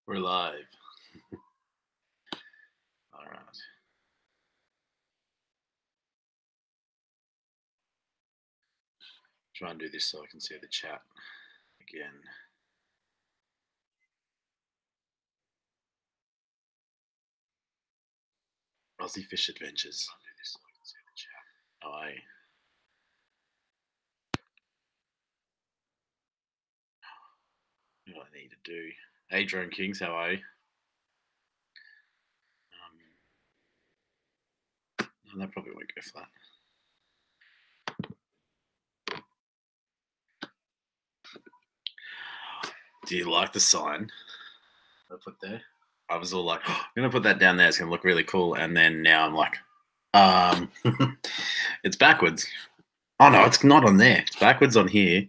We're live. All right. Try and do this so I can see the chat again. Aussie Fish Adventures. Oh, I. What I need to do. Hey, Drone Kings, how are you? That probably won't go flat. Do you like the sign I put there? I was all like, oh, I'm going to put that down there. It's going to look really cool. And then now I'm like, it's backwards. Oh, no, it's not on there. It's backwards on here,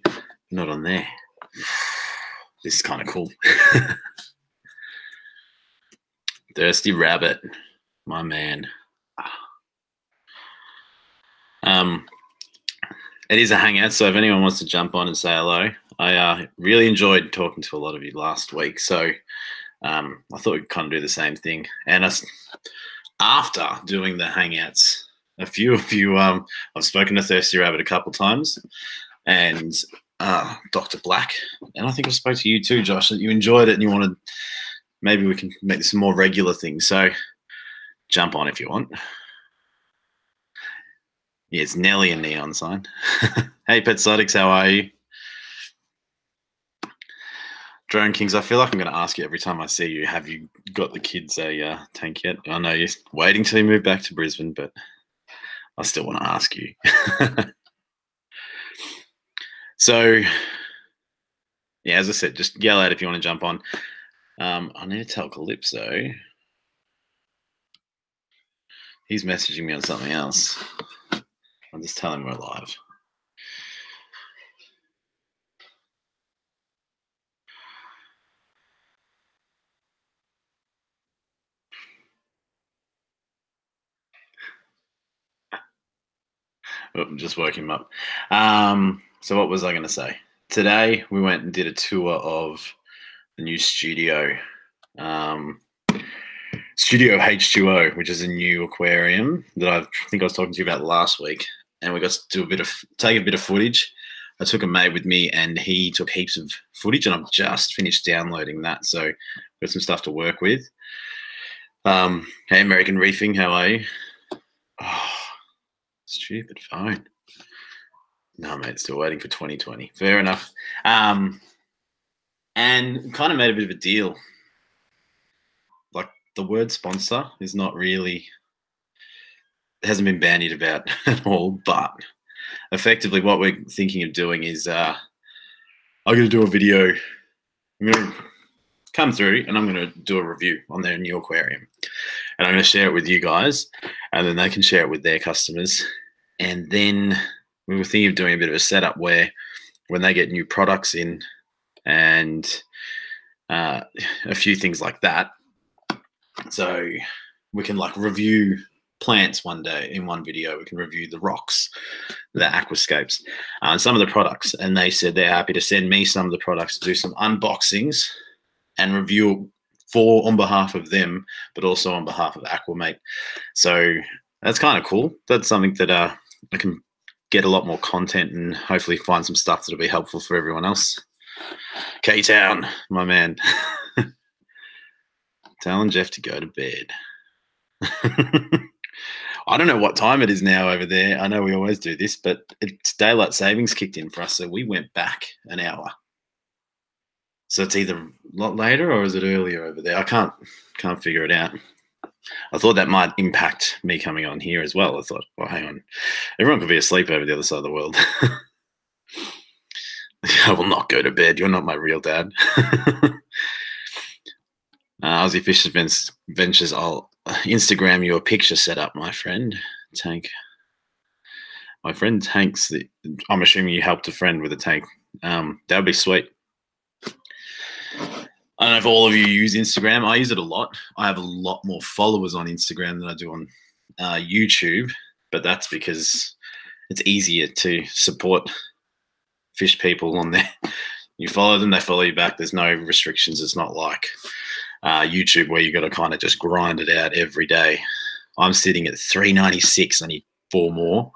not on there. This is kind of cool. Thirsty Rabbit, my man. It is a hangout, so if anyone wants to jump on and say hello, I really enjoyed talking to a lot of you last week, so I thought we'd kind of do the same thing. And after doing the hangouts, a few of you, I've spoken to Thirsty Rabbit a couple times, and Dr. Black, and I think I spoke to you too, Josh, that you enjoyed it and you wanted, maybe we can make this a more regular thing, so jump on if you want. Yeah, it's Nelly and neon sign. Hey, Petsotics, how are you? Drone Kings, I feel like I'm going to ask you every time I see you, have you got the kids a tank yet? I know you're waiting till you move back to Brisbane, but I still want to ask you. So, yeah, as I said, just yell out if you want to jump on. I need to tell Calypso. He's messaging me on something else. I'll just tell him we're live. Oh, just woke him up. So what was I going to say? Today we went and did a tour of the new studio, Studio H2O, which is a new aquarium that I think I was talking to you about last week. And we got to do take a bit of footage. I took a mate with me, and he took heaps of footage, and I've just finished downloading that, so got some stuff to work with. Hey, American Reefing, how are you? Oh, stupid phone. No, mate, still waiting for 2020. Fair enough. And kind of made a bit of a deal. Like, the word sponsor is not really, it hasn't been bandied about at all, but effectively what we're thinking of doing is I'm going to do a video. I'm going to come through and I'm going to do a review on their new aquarium. And I'm going to share it with you guys, and then they can share it with their customers. And then we were thinking of doing a bit of a setup where when they get new products in and a few things like that, so we can like review plants one day in one video. We can review the rocks, the aquascapes, and some of the products. And they said they're happy to send me some of the products to do some unboxings and review on behalf of them, but also on behalf of Aqua, mate. So that's kind of cool. That's something that I can get a lot more content and hopefully find some stuff that'll be helpful for everyone else. K-Town, my man. Telling Jeff to go to bed. I don't know what time it is now over there. I know we always do this, but it's daylight savings kicked in for us, so we went back an hour. So it's either a lot later or is it earlier over there? I can't figure it out. I thought that might impact me coming on here as well. I thought, well, hang on. Everyone could be asleep over the other side of the world. I will not go to bed. You're not my real dad. Aussie Fish Adventures, I'll Instagram you a picture set up, my friend. Tank. My friend Tank's I'm assuming you helped a friend with a tank. That would be sweet. I don't know if all of you use Instagram. I use it a lot. I have a lot more followers on Instagram than I do on YouTube, but that's because it's easier to support fish people on there. You follow them, they follow you back. There's no restrictions. It's not like YouTube where you got to kind of just grind it out every day. I'm sitting at 396. I need 4 more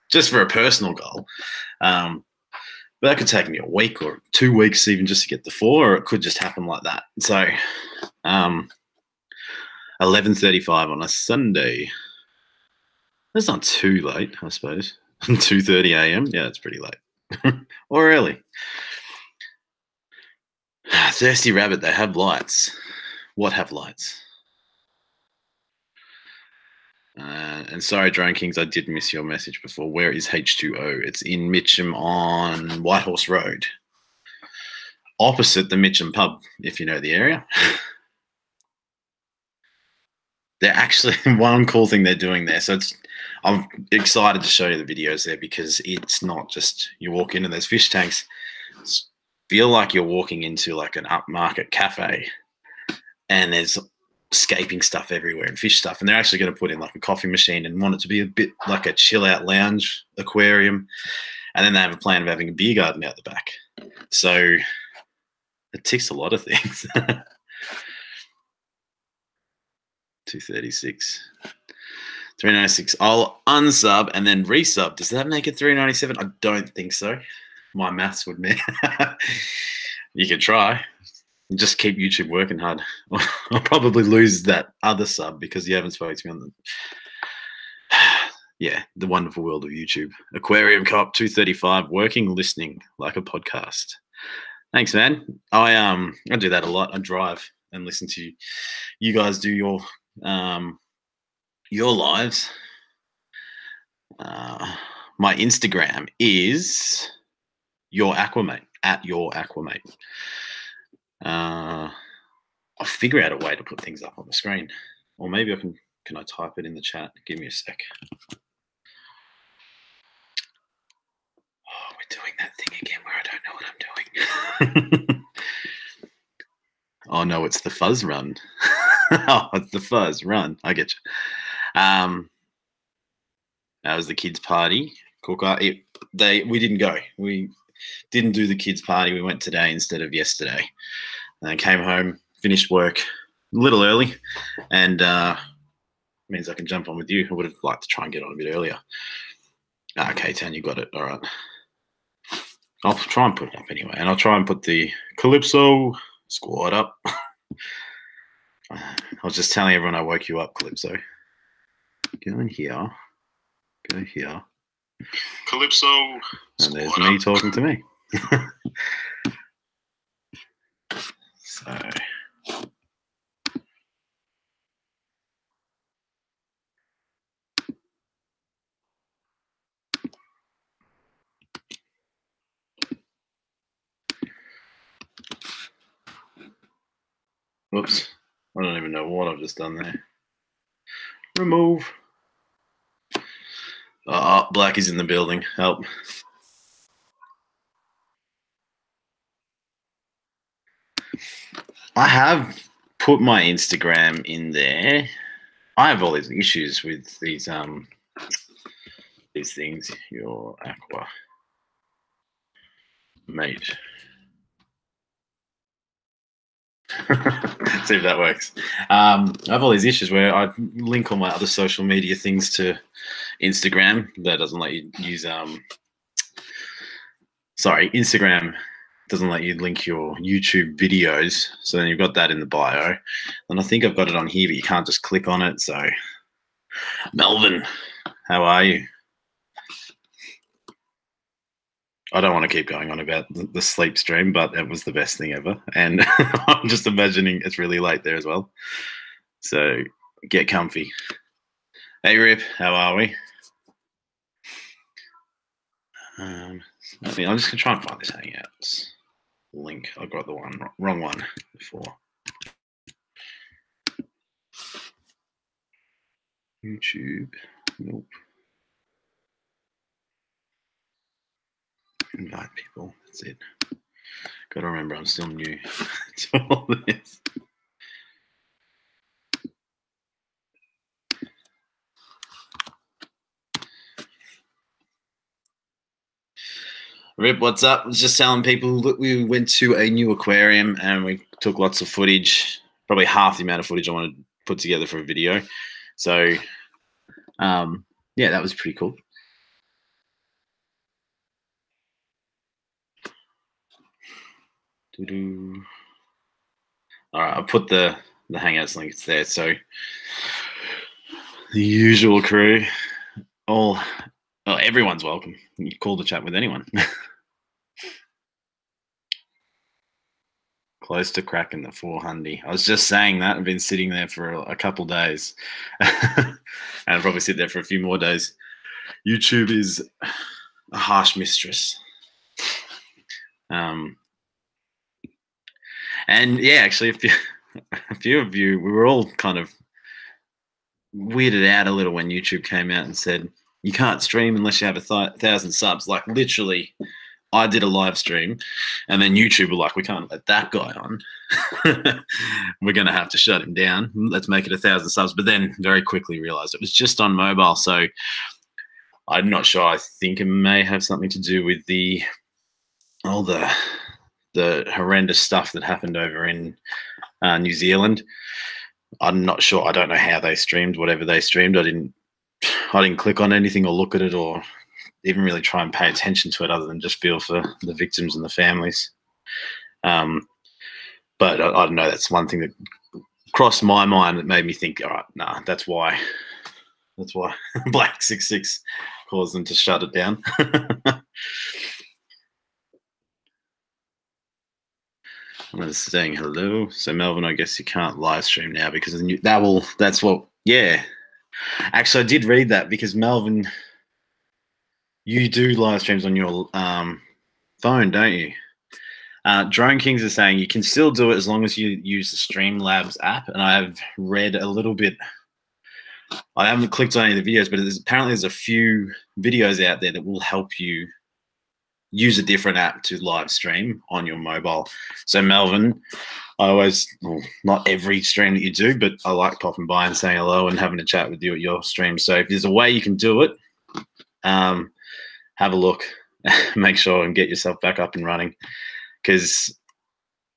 just for a personal goal. But that could take me a week or 2 weeks even just to get the 4, or it could just happen like that. So 11:35 on a Sunday. That's not too late, I suppose. 2:30 a.m. Yeah, it's pretty late. Or early. Thirsty Rabbit, they have lights. What have lights? And sorry, Drone Kings, I did miss your message before. Where is H2O? It's in Mitcham on Whitehorse Road. Opposite the Mitcham pub, if you know the area. They're actually, one cool thing they're doing there. So I'm excited to show you the videos there, because it's not just you walk in and there's fish tanks. Feel like you're walking into like an upmarket cafe, and there's escaping stuff everywhere and fish stuff. And they're actually going to put in like a coffee machine and want it to be a bit like a chill out lounge aquarium. And then they have a plan of having a beer garden out the back. So it ticks a lot of things. 236. 396. I'll unsub and then resub. Does that make it 397? I don't think so. My maths would mean. You can try. Just keep YouTube working hard. I'll probably lose that other sub because you haven't spoken to me on the yeah, the wonderful world of YouTube. Aquarium Co-op 235, working, listening like a podcast. Thanks, man. I do that a lot. I drive and listen to you guys do your lives. My Instagram is your Aquamate, at your Aquamate. I'll figure out a way to put things up on the screen, or maybe I can I type it in the chat? Give me a sec. Oh, we're doing that thing again where I don't know what I'm doing. Oh no, it's the fuzz run. Oh, it's the fuzz run. I get you. That was the kids' party. We didn't go. We didn't do the kids' party. We went today instead of yesterday. And then came home, finished work a little early, and means I can jump on with you. I would have liked to try and get on a bit earlier. Okay, Tan, you got it. All right. I'll try and put it up anyway, and I'll try and put the Calypso squad up. I was just telling everyone I woke you up, Calypso. Go in here. Go here. Calypso. And there's me talking to me. So. Whoops. I don't even know what I've just done there. Remove. Oh, Black is in the building. Help. I have put my Instagram in there. I have all these issues with these things. Your Aqua mate. See if that works. I have all these issues where I link all my other social media things to Instagram. That doesn't let you use Instagram doesn't let you link your YouTube videos. So then you've got that in the bio. And I think I've got it on here, but you can't just click on it. So Melvin, how are you? I don't want to keep going on about the sleep stream, but it was the best thing ever. And I'm just imagining it's really late there as well. So get comfy. Hey, Rip, how are we? I'm just going to try and find this Hangouts link. I got the wrong one before. YouTube. Nope. Invite people. That's it. Got to remember, I'm still new to all this. Rip, what's up? I was just telling people that we went to a new aquarium and we took lots of footage. probably half the amount of footage I want to put together for a video. So, yeah, that was pretty cool. All right, I'll put the Hangouts link. It's there. So the usual crew, everyone's welcome. You call the chat with anyone. Close to cracking the 400. I was just saying that. I've been sitting there for a couple days, and I'll probably sit there for a few more days. YouTube is a harsh mistress. And yeah, actually, a few of you, we were all kind of weirded out a little when YouTube came out and said you can't stream unless you have 1,000 subs. Like literally, I did a live stream, and then YouTube were like, we can't let that guy on. We're going to have to shut him down. Let's make it 1,000 subs. But then very quickly realized it was just on mobile. So I'm not sure. I think it may have something to do with all the horrendous stuff that happened over in New Zealand. I'm not sure. I don't know how they streamed whatever they streamed. I didn't click on anything or look at it or even really try and pay attention to it other than just feel for the victims and the families. But I don't know. That's one thing that crossed my mind that made me think, all right, nah, that's why Black 66 caused them to shut it down. I'm just saying hello. So Melvin, I guess you can't live stream now because that's what. Yeah, actually, I did read that because Melvin, you do live streams on your phone, don't you? Drone Kings are saying you can still do it as long as you use the Streamlabs app, and I've read a little bit. I haven't clicked on any of the videos, but apparently there's a few videos out there that will help you use a different app to live stream on your mobile. So Melvin, not every stream that you do, but I like popping by and saying hello and having a chat with you at your stream. So if there's a way you can do it, have a look, make sure and get yourself back up and running. Because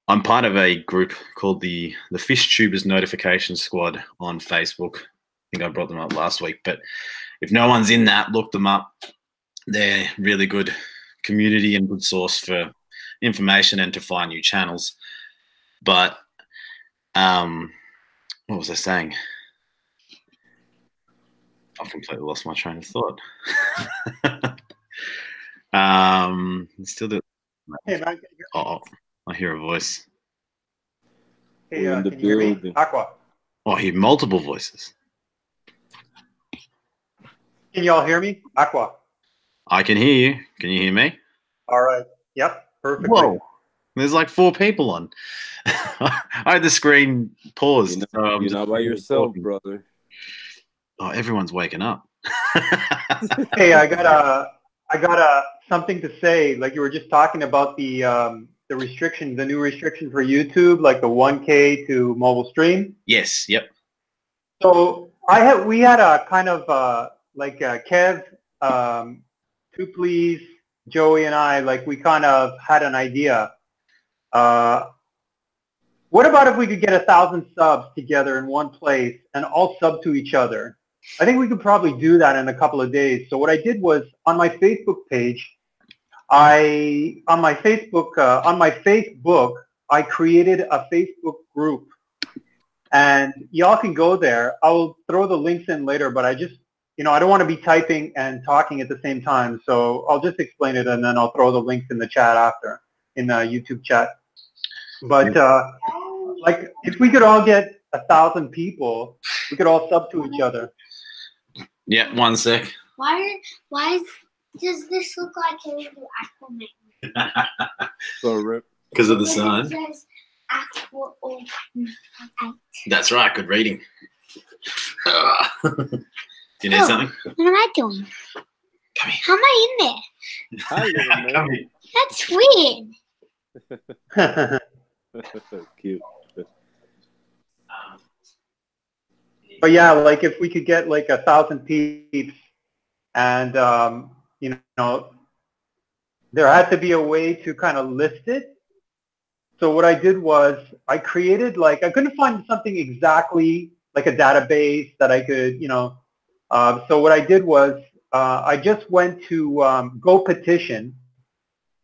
I'm part of a group called the Fish Tubers Notification Squad on Facebook. I think I brought them up last week, but if no one's in that, look them up. They're really good community and good source for information and to find new channels. But what was I saying? I've completely lost my train of thought. Still do. Hey, man. Oh, I hear a voice. Hey, can you hear me? Aqua. Oh, I hear multiple voices. Can y'all hear me? Aqua. I can hear you. Can you hear me? All right. Yep. Perfect. Whoa. There's like 4 people on. I had the screen paused. You're not by yourself, brother. Oh, everyone's waking up. Hey, I got something to say. Like you were just talking about the restrictions, the new restriction for YouTube, like the 1K to mobile stream. Yes. Yep. So we had a kind of Kev, Two Please, Joey, and I, like we kind of had an idea. What about if we could get 1,000 subs together in one place and all sub to each other? I think we could probably do that in a couple of days. So what I did was on my Facebook page, on my Facebook, I created a Facebook group, and y'all can go there. I'll throw the links in later, but I just, I don't want to be typing and talking at the same time. So I'll just explain it, and then I'll throw the links in the chat after, in the YouTube chat. But like, if we could all get 1,000 people, we could all sub to each other. Yeah, one sec. Why does this look like a little Aquaman? Because of the sun. It says Aqua or That's right. Good reading. Do you need something? What am I doing? Come here. How am I in there? Hi, Come here. That's weird. Cute. But yeah, like if we could get like 1,000 peeps, and there had to be a way to kind of list it. So what I did was I created I couldn't find something exactly like a database that I could, so what I did was I just went to Go Petition,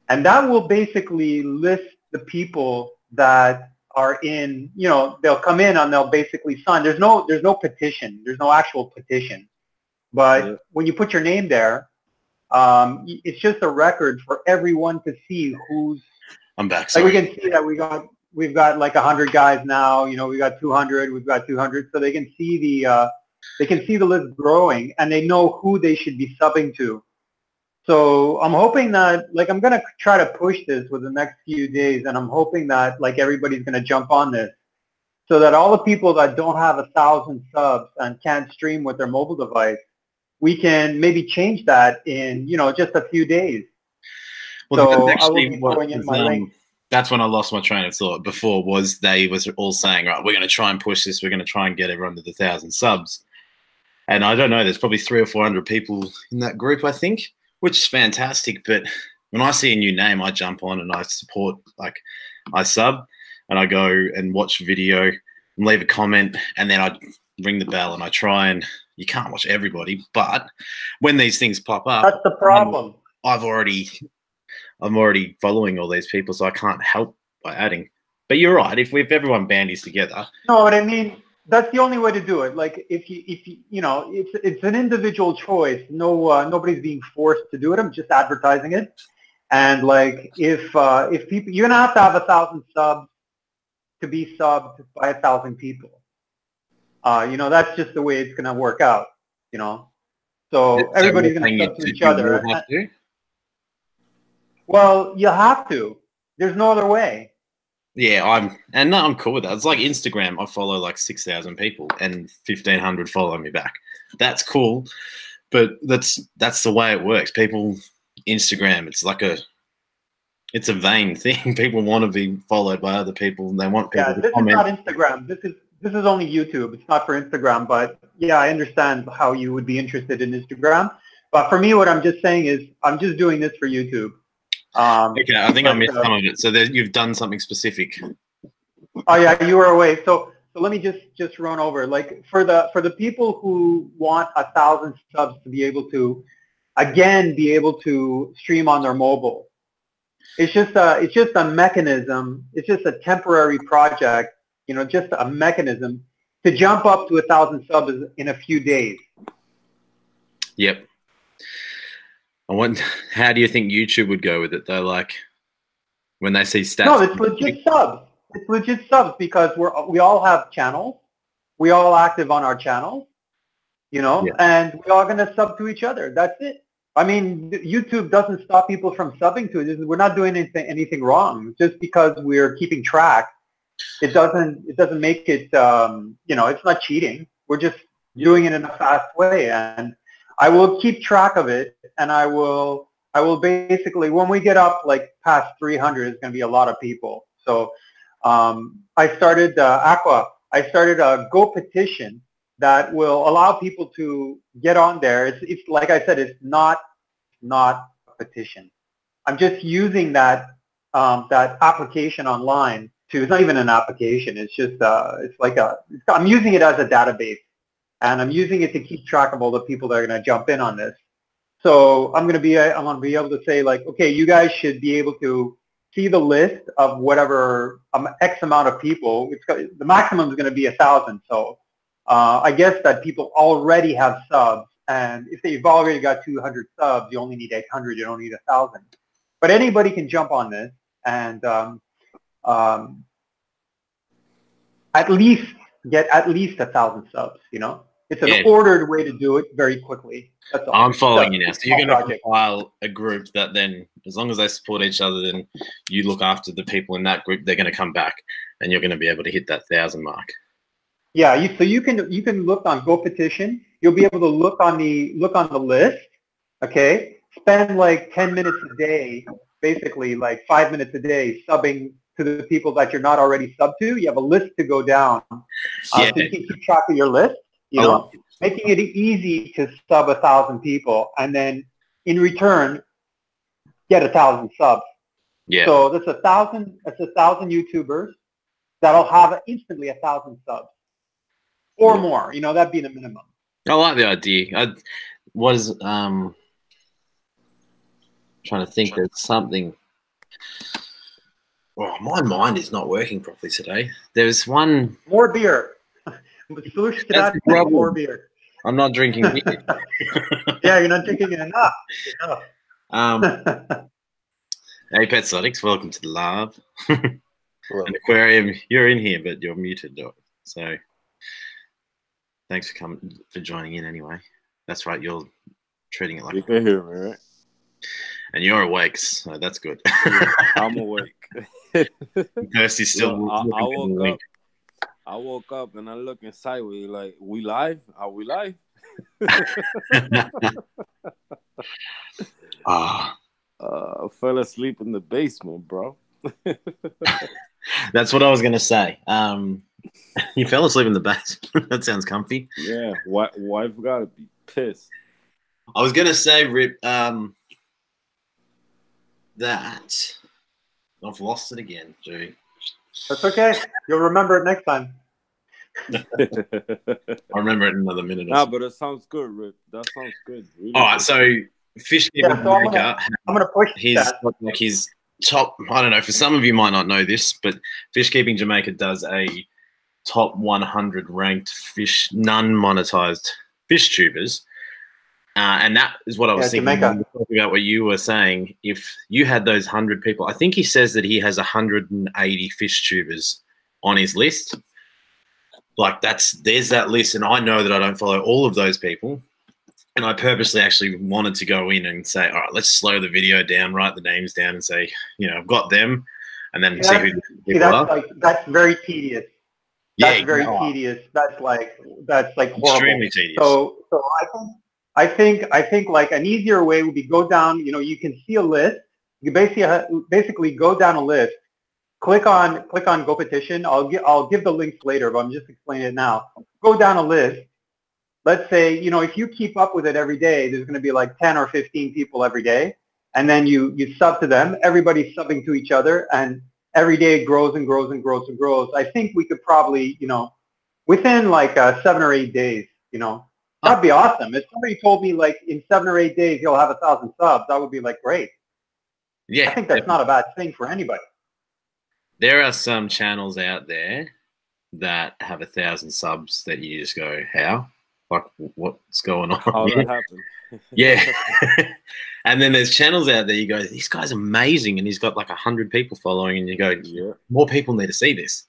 and that will basically list the people that are in, they'll come in and they'll basically sign. There's no petition. There's no actual petition. But when you put your name there, it's just a record for everyone to see who's. I'm back. Like we can see that we've got like 100 guys now. We got 200. We've got 200. So they can see the list growing, and they know who they should be subbing to. So I'm hoping that I'm gonna try to push this within the next few days, and I'm hoping that everybody's gonna jump on this, so that all the people that don't have 1,000 subs and can't stream with their mobile device, we can maybe change that in just a few days. Well, so that's I will be throwing in my link. That's when I lost my train of thought. Before they was all saying, right, we're going to try and push this. We're going to try and get everyone to the 1,000 subs. And I don't know, there's probably 300 or 400 people in that group, I think, which is fantastic. But when I see a new name, I jump on and I support, I sub and I go and watch video and leave a comment, and then I ring the bell and I try, and you can't watch everybody. But when these things pop up, that's the problem. I'm already following all these people, so I can't help by adding. But you're right. If everyone bandies together. No, what I mean, that's the only way to do it. If you it's an individual choice. No, nobody's being forced to do it. I'm just advertising it. And if people, you're gonna have 1,000 subs to be subbed by 1,000 people. That's just the way it's gonna work out. So everybody's gonna sub to each other. Well, you have to. There's no other way. Yeah, I'm cool with that. It's like Instagram. I follow 6,000 people and 1,500 follow me back. That's cool, but that's the way it works. People, Instagram, it's a vain thing. People want to be followed by other people, and they want people to comment. Yeah, this is not Instagram. This is only YouTube. It's not for Instagram, but yeah, I understand how you would be interested in Instagram. But for me, what I'm just saying is I'm just doing this for YouTube. Okay, I think I missed some of it. So you've done something specific. Oh yeah, you were away. So let me just run over. For the people who want 1,000 subs to be able to stream on their mobile. It's just a mechanism. It's just a temporary project. Just a mechanism to jump up to 1,000 subs in a few days. Yep. How do you think YouTube would go with it though? When they see stats? No, it's legit subs. It's legit subs because we all have channels. We all active on our channels, and we're all gonna sub to each other. That's it. I mean, YouTube doesn't stop people from subbing to it. We're not doing anything wrong. Just because we're keeping track, it doesn't make it. It's not cheating. We're just doing it in a fast way, and I will keep track of it, and I will basically, when we get up past 300, it's going to be a lot of people. So I started Aqua. I started a Go petition that will allow people to get on there. It's like I said, it's not a petition. I'm just using that application online to. It's not even an application. It's just I'm using it as a database. And I'm using it to keep track of all the people that are going to jump in on this. So I'm going to be able to say okay, you guys should be able to see the list of whatever X amount of people. The maximum is going to be 1,000. So I guess that people already have subs, and if they've already got 200 subs, you only need 800. You don't need 1,000. But anybody can jump on this and at least get 1,000 subs. It's an ordered way to do it very quickly. That's all. I'm following you now. So you're going to compile a group that then, as long as they support each other, then you look after the people in that group. They're going to come back, and you're going to be able to hit that 1,000 mark. Yeah. So you can look on Go Petition. You'll be able to look on the list. Okay. Spend 10 minutes a day, basically 5 minutes a day, subbing to the people that you're not already subbed to. You have a list to go down. So you can keep track of your list. Making it easy to sub 1,000 people, and then in return get 1,000 subs. Yeah. So that's 1,000. That's 1,000 YouTubers that'll have instantly 1,000 subs or more. You know, that'd be the minimum. I like the idea. I was trying to think. There's something. Well, my mind is not working properly today. There's one. More beer. The solution to that is more beer. I'm not drinking beer. Yeah, you're not drinking it enough. Hey, Petsotics, welcome to the lab. An aquarium, you're in here, but you're muted. So thanks for joining in anyway. That's right, you're treating it like you can hear me, right? And you're awake, so that's good. Yeah, I'm awake. Kirsty's still. I woke up and I'm looking sideways like, we live? Are we live? I fell asleep in the basement, bro. That's what I was gonna say. You fell asleep in the basement. That sounds comfy. Yeah, wife gotta be pissed. I was gonna say, Rip, that I've lost it again, dude. That's okay. You'll remember it next time. I'll remember it in another minute. Nah, but it sounds good, Rip. That sounds good. Really all right, so Fish Keeping Jamaica. I'm gonna push his top. I don't know. For some of you might not know this, but Fish Keeping Jamaica does a top 100 ranked fish, non-monetized fish tubers. And that is what I was thinking about what you were saying. If you had those 100 people, I think he says that he has 180 fish tubers on his list. Like there's that list, and I know that I don't follow all of those people. And I purposely actually wanted to go in and say, all right, let's slow the video down, write the names down, and say, you know, I've got them, and then see who the people are. That's very tedious. That's very tedious. That's like horrible. Extremely tedious. So I think like an easier way would be go down. You know, you can see a list. You basically go down a list. Click on Go Petition. I'll give the links later, but I'm just explaining it now. Go down a list. Let's say, you know, if you keep up with it every day, there's going to be like 10 or 15 people every day, and then you sub to them. Everybody's subbing to each other, and every day it grows and grows and grows and grows. I think we could probably, you know, within like 7 or 8 days, you know, that'd be awesome. If somebody told me like in 7 or 8 days you'll have 1,000 subs, that would be like great. Yeah, I think that's not a bad thing for anybody. There are some channels out there that have 1,000 subs that you just go, how? Like, what's going on? How that happened? Yeah. And then there's channels out there you go, this guy's amazing, and he's got like 100 people following, and you go, yeah, more people need to see this.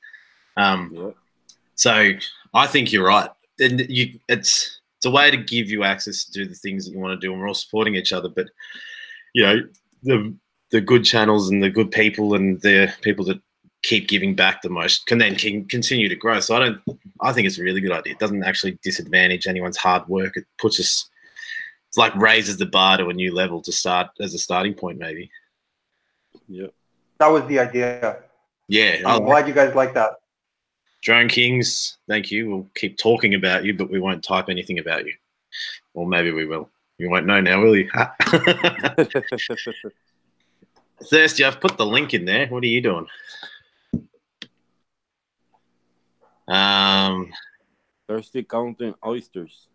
So I think you're right. And it's a way to give you access to do the things that you want to do, and we're all supporting each other. But, you know, the good channels and the good people and the people that keep giving back the most can continue to grow. So I think it's a really good idea. It doesn't actually disadvantage anyone's hard work. It puts us, it's like raises the bar to a new level to start as a starting point, maybe. Yep. That was the idea. Yeah. I'm glad you guys like that. Drone Kings, thank you. We'll keep talking about you, but we won't type anything about you. Or maybe we will. You won't know now, will you? Thirsty, I've put the link in there. What are you doing? Thirsty counting oysters.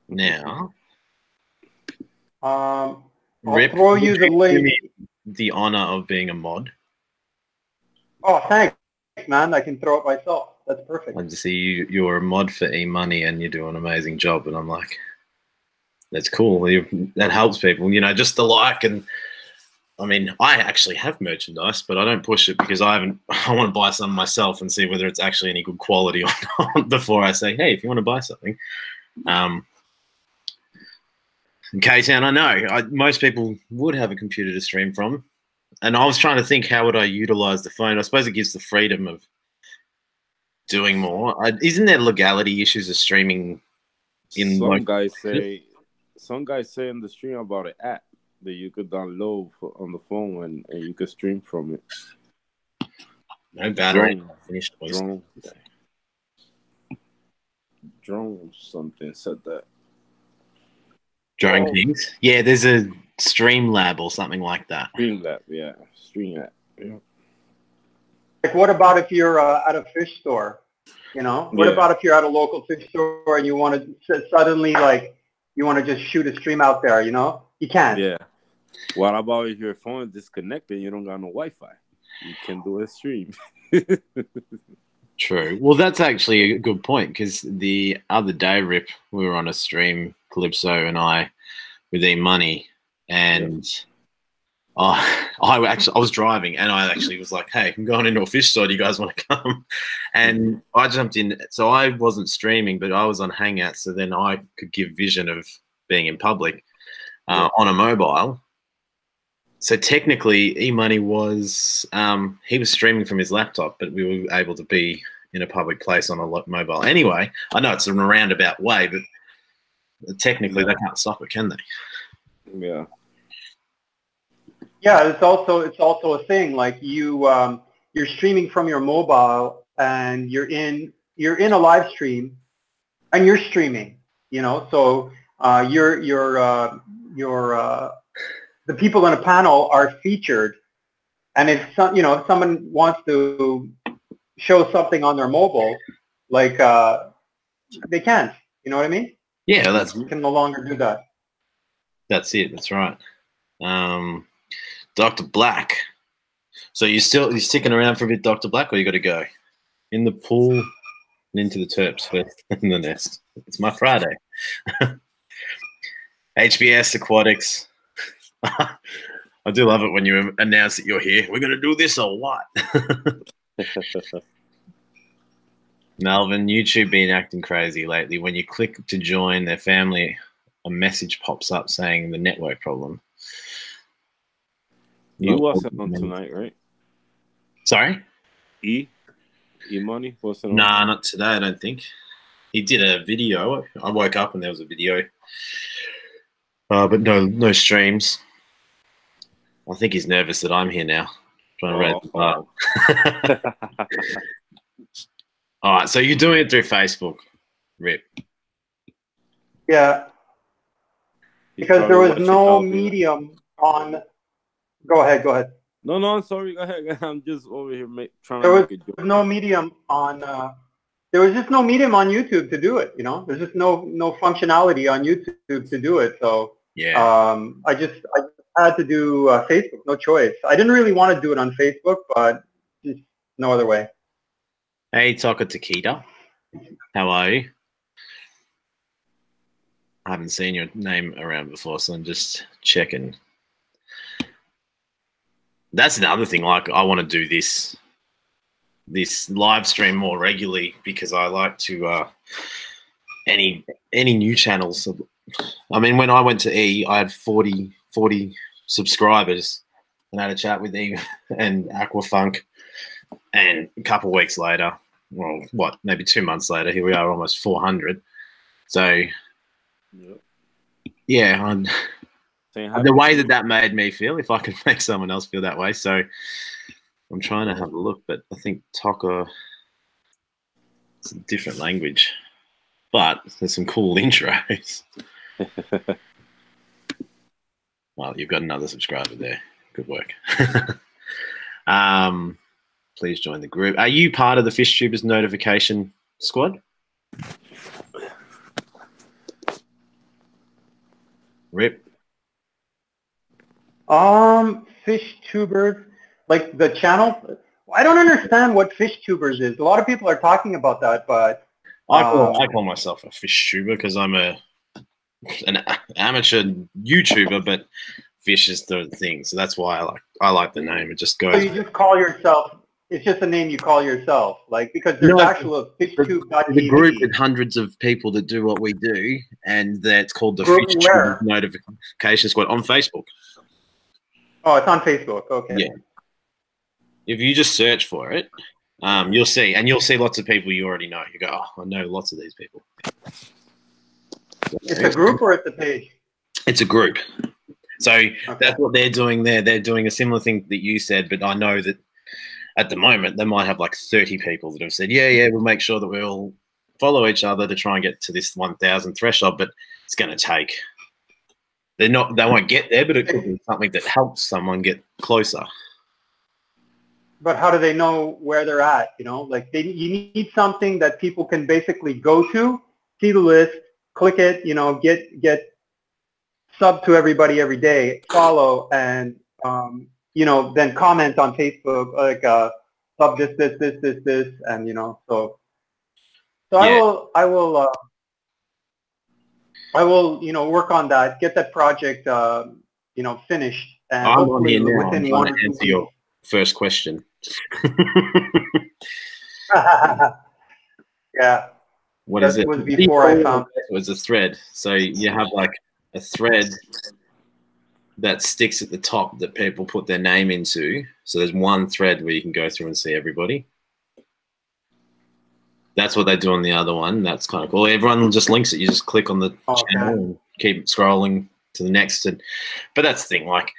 Now, I'll Rip, throw you the link. The honor of being a mod. Oh, thanks, man. I can throw it myself. That's perfect. I just see you're a mod for eMoney and you do an amazing job, and I'm like, that's cool. That helps people, you know, just the like. And I mean, I actually have merchandise, but I don't push it because I want to buy some myself and see whether it's actually any good quality or not before I say, hey, if you want to buy something. In K-Town, I know most people would have a computer to stream from, and I was trying to think, how would I utilize the phone? I suppose it gives the freedom of doing more. Isn't there legality issues of streaming? Some guys say in the stream about an app that you could download on the phone and you could stream from it. No battery. Drone something said that. Drone Kings. Yeah, there's a Streamlab or something like that. Streamlab, yeah. Streamlab. Yeah. Like, what about if you're at a fish store? You know, what about if you're at a local fish store and you want to suddenly, like, you want to just shoot a stream out there, you know? You can't. Yeah. What about if your phone is disconnected and you don't got no Wi-Fi? You can do a stream. True. Well, that's actually a good point, because the other day, Rip, we were on a stream, Calypso and I, with E-Money, and I was driving, and I actually was like, hey, I'm going into a fish store. Do you guys want to come? And I jumped in. So I wasn't streaming, but I was on Hangouts, so then I could give vision of being in public on a mobile. So technically, E-Money was, he was streaming from his laptop, but we were able to be in a public place on a mobile. Anyway, I know it's in a roundabout way, but technically they can't stop it, can they? Yeah. Yeah, it's also a thing. Like, you're streaming from your mobile, and you're in a live stream, and you're streaming. You know, so the people in a panel are featured, and if if someone wants to show something on their mobile, like, they can't. You know what I mean? Yeah, you can no longer do that. That's it. That's right. Dr. Black. So you're sticking around for a bit, Dr. Black, or you got to go in the pool and into the terps first in the nest? It's my Friday. HBS Aquatics. I do love it when you announce that you're here. We're going to do this or what? Melvin, YouTube been acting crazy lately. When you click to join their family, a message pops up saying the network problem. You wasn't on tonight, right? Sorry? E-Money wasn't on? Nah, not today, I don't think. He did a video. I woke up and there was a video. But no streams. I think he's nervous that I'm here now. Trying to raise the bar. All right, so you're doing it through Facebook, Rip. Yeah. Because there was no medium on... Go ahead. No, I'm sorry. Go ahead. I'm just over here trying to make a joke. There was no medium on... there was just no medium on YouTube to do it, you know? There's just no functionality on YouTube to do it, so... Yeah. I just had to do Facebook, no choice. I didn't really want to do it on Facebook, but just no other way. Hey, Takeda. How are you? I haven't seen your name around before, so I'm just checking. That's another thing. Like, I want to do this live stream more regularly, because I like to any new channels. I mean, when I went to E, I had 40 subscribers, and I had a chat with E and Aqua Funk, and a couple of weeks later, well, what, maybe 2 months later, here we are, almost 400. So, yeah, the way that made me feel, if I could make someone else feel that way. So I'm trying to have a look, but I think Taka, it's a different language, but there's some cool intros. Well, you've got another subscriber there. Good work. Please join the group. Are you part of the Fish Tubers notification squad? Rip. Fish Tubers, like the channel. I don't understand what Fish Tubers is. A lot of people are talking about that, but I call myself a fish tuber because I'm an amateur YouTuber, but fish is the thing, so that's why I like the name. It just goes. So you just call yourself. It's just a name you call yourself, like, because there's actual fishtube.tv. The group with hundreds of people that do what we do, and that's called the Fish Tube Notification Squad on Facebook. Oh, it's on Facebook. Okay. Yeah. If you just search for it, you'll see, and you'll see lots of people you already know. You go, oh, I know lots of these people. It's a group or it's a page? It's a group. So that's what they're doing there. They're doing a similar thing that you said, but I know that at the moment they might have like 30 people that have said, yeah, we'll make sure that we all follow each other to try and get to this 1,000 threshold, but it's going to take They won't get there, but it could be something that helps someone get closer. But how do they know where they're at? You know, like you need something that people can basically go to, see the list, click it, you know, get sub to everybody every day, follow, and you know, then comment on Facebook like sub this, and you know, so yeah. I will, you know, work on that, get that project, you know, finished, and I'm hopefully on here now. within I'm one trying or to two answer your first question. Yeah. What is it? That was before I found it. It was a thread. So you have like a thread that sticks at the top that people put their name into. So there's one thread where you can go through and see everybody. That's what they do on the other one. That's kind of cool. Everyone just links it. You just click on the channel and keep scrolling to the next. But that's the thing. Like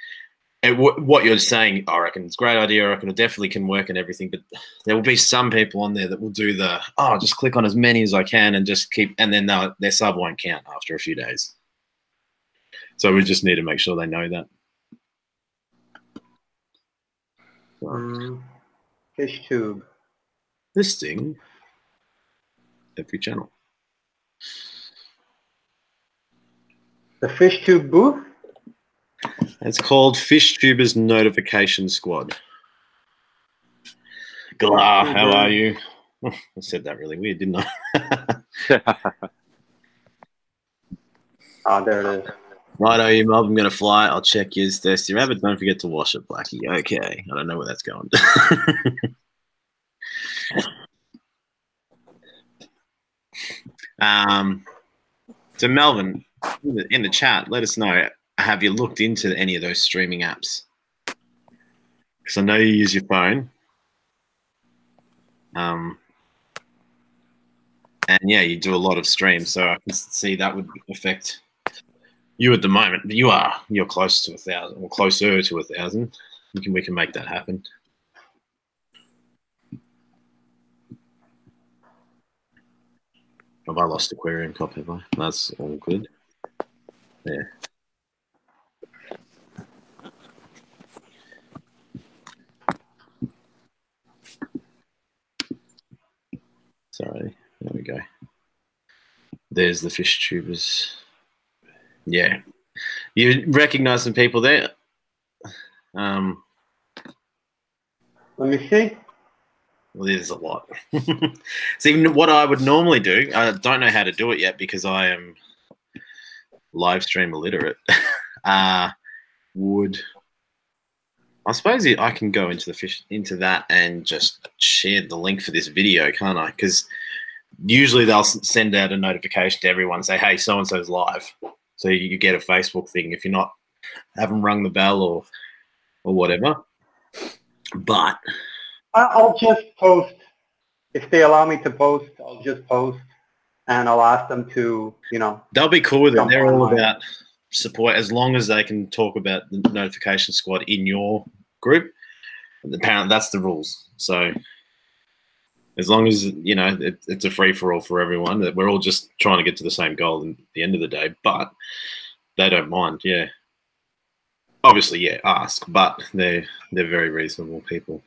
what you're saying, I reckon it's a great idea. I reckon it definitely can work and everything. But there will be some people on there that will do the just click on as many as I can and just keep, and then their sub won't count after a few days. So we just need to make sure they know that. Fish tube. Listing every channel. The fish tube booth? It's called Fish Tubers Notification Squad. Glah, how are you? I said that really weird, didn't I? There it is. Righto, you mob. I'm going to fly. I'll check yours, Thirsty Rabbit. Don't forget to wash it, Blackie. Okay. I don't know where that's going. So, Melvin, in the chat, let us know, have you looked into any of those streaming apps? Because I know you use your phone. And, yeah, you do a lot of streams, so I can see that would affect you at the moment. But you're close to 1,000, or closer to 1,000. We can make that happen. Have I lost Aquarium copy? Have I? That's all good. Yeah. Sorry. There we go. There's the fish tubers. Yeah. You recognize some people there? Let me see. Well, there's a lot. See, what I would normally do, I don't know how to do it yet because I am live stream illiterate. I suppose I can go into that and just share the link for this video, can't I? Because usually they'll send out a notification to everyone and say, hey, so-and-so's live. So you get a Facebook thing if you're not, haven't rung the bell or whatever. But I'll just post. If they allow me to post, I'll just post, and I'll ask them to, you know. They'll be cool with it. They're all about support as long as they can talk about the notification squad in your group. Apparently, that's the rules. So as long as, you know, it's a free-for-all for everyone, that we're all just trying to get to the same goal at the end of the day, but they don't mind, yeah. Obviously, yeah, ask, but they're very reasonable people.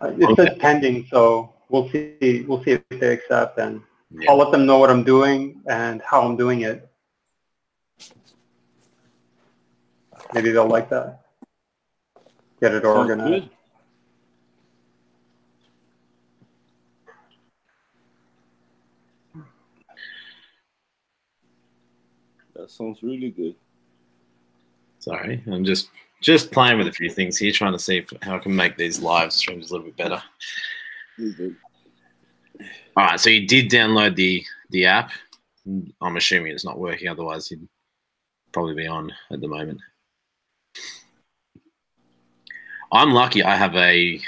It says pending, so we'll see if they accept, and I'll let them know what I'm doing and how I'm doing it. Maybe they'll like that. Get it organized. That sounds really good. Sorry, I'm just playing with a few things here, trying to see how I can make these live streams a little bit better. All right, so you did download the app. I'm assuming it's not working, otherwise you'd probably be on at the moment. I'm lucky I have a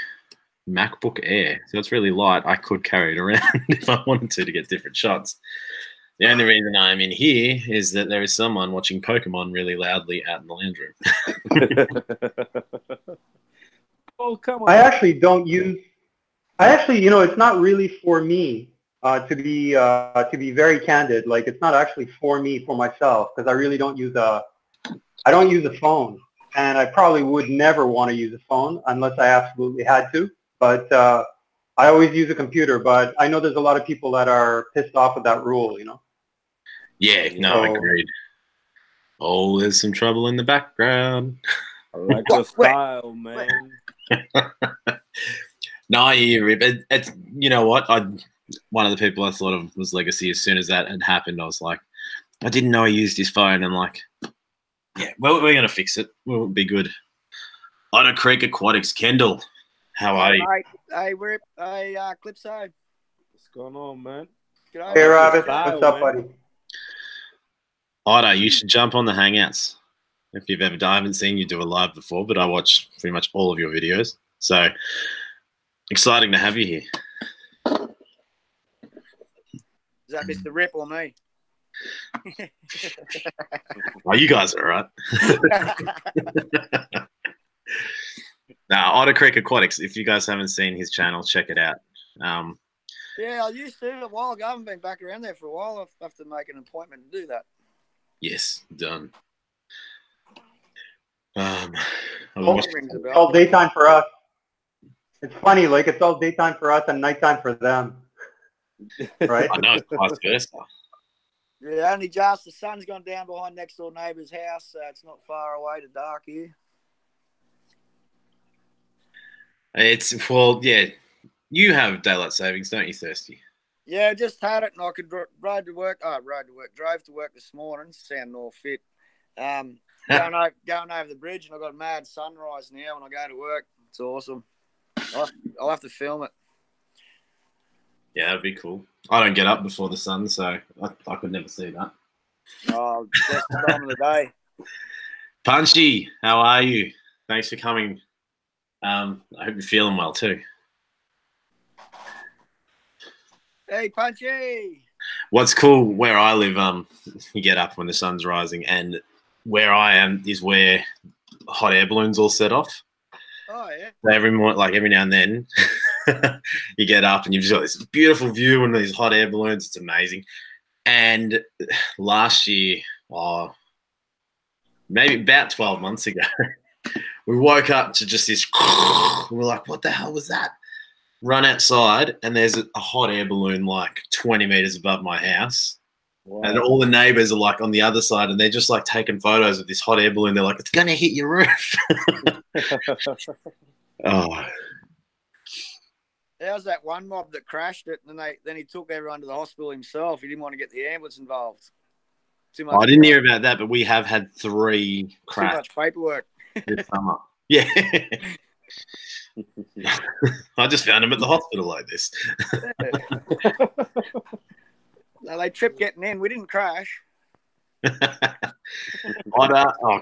MacBook Air, so it's really light. I could carry it around if I wanted to get different shots. The only reason I'm in here is that there is someone watching Pokemon really loudly out in the lounge room. Oh, come on. I actually, you know, it's not really for me. To be very candid, like it's not actually for me, for myself, because I really don't use a phone, and I probably would never want to use a phone unless I absolutely had to. But I always use a computer. But I know there's a lot of people that are pissed off with that rule, you know. Yeah, no, agreed. Oh, there's some trouble in the background. I like the style, man. No, it's you know what? One of the people I thought of was Legacy. As soon as that had happened, I was like, I didn't know he used his phone. And like, yeah, well, we're gonna fix it. We'll be good. Otter Creek Aquatics, Kendall, how are you? Hey, Rip. Hey, Clipso. What's going on, man? Hey, Rabbit. What's up, buddy? Otter, you should jump on the Hangouts. If you've ever done, I haven't seen you do a live before, but I watch pretty much all of your videos. So exciting to have you here. Is that Mr. Rip or me? Oh, you guys are all right. Now, Otter Creek Aquatics, if you guys haven't seen his channel, check it out. Yeah, I used to a while ago. I haven't been back around there for a while. I'll have to make an appointment to do that. Yes, done. It's all daytime for us. It's funny, like it's all daytime for us and nighttime for them. Right? I know, it's vice versa. Yeah, only just the sun's gone down behind next door neighbour's house, so it's not far away to dark here. Well, yeah. You have daylight savings, don't you, Thirsty? Yeah, just had it, and I could drove to work this morning, sound all fit. Going over the bridge, and I got a mad sunrise now when I go to work. It's awesome. I'll have to film it. Yeah, that'd be cool. I don't get up before the sun, so I could never see that. Oh, best time of the day. Punchy, how are you? Thanks for coming. I hope you're feeling well too. Hey, Punchy. What's cool where I live, you get up when the sun's rising, and where I am is where hot air balloons all set off. Oh yeah. So every now and then, you get up and you've just got this beautiful view and these hot air balloons. It's amazing. And last year, maybe about 12 months ago, we woke up to just this. We're like, what the hell was that? Run outside, and there's a hot air balloon like 20 meters above my house. Wow. And all the neighbors are like on the other side, and they're just like taking photos of this hot air balloon. They're like, it's going to hit your roof. Oh. How's that one mob that crashed it, and then he took everyone to the hospital himself? He didn't want to get the ambulance involved. Too much. I didn't hear about that, but we have had 3 crashes. Too much paperwork. This summer. Yeah. I just found him at the hospital like this. No, they tripped getting in. We didn't crash.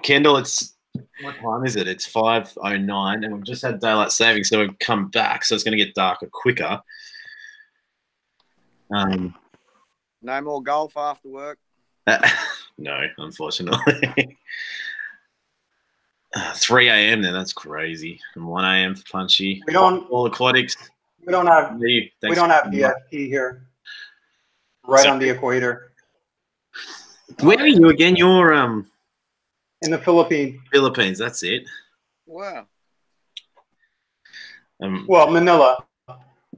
Kendall, what time is it? It's 5:09, and we've just had daylight savings, so we've come back, so it's going to get darker quicker. No more golf after work? No, unfortunately. 3 a.m. then, that's crazy. And 1 a.m. for Punchy. We don't all Aquatics. We don't have DST here. Right on the equator. Where are you again? You're in the Philippines. Philippines, that's it. Wow. Well, Manila.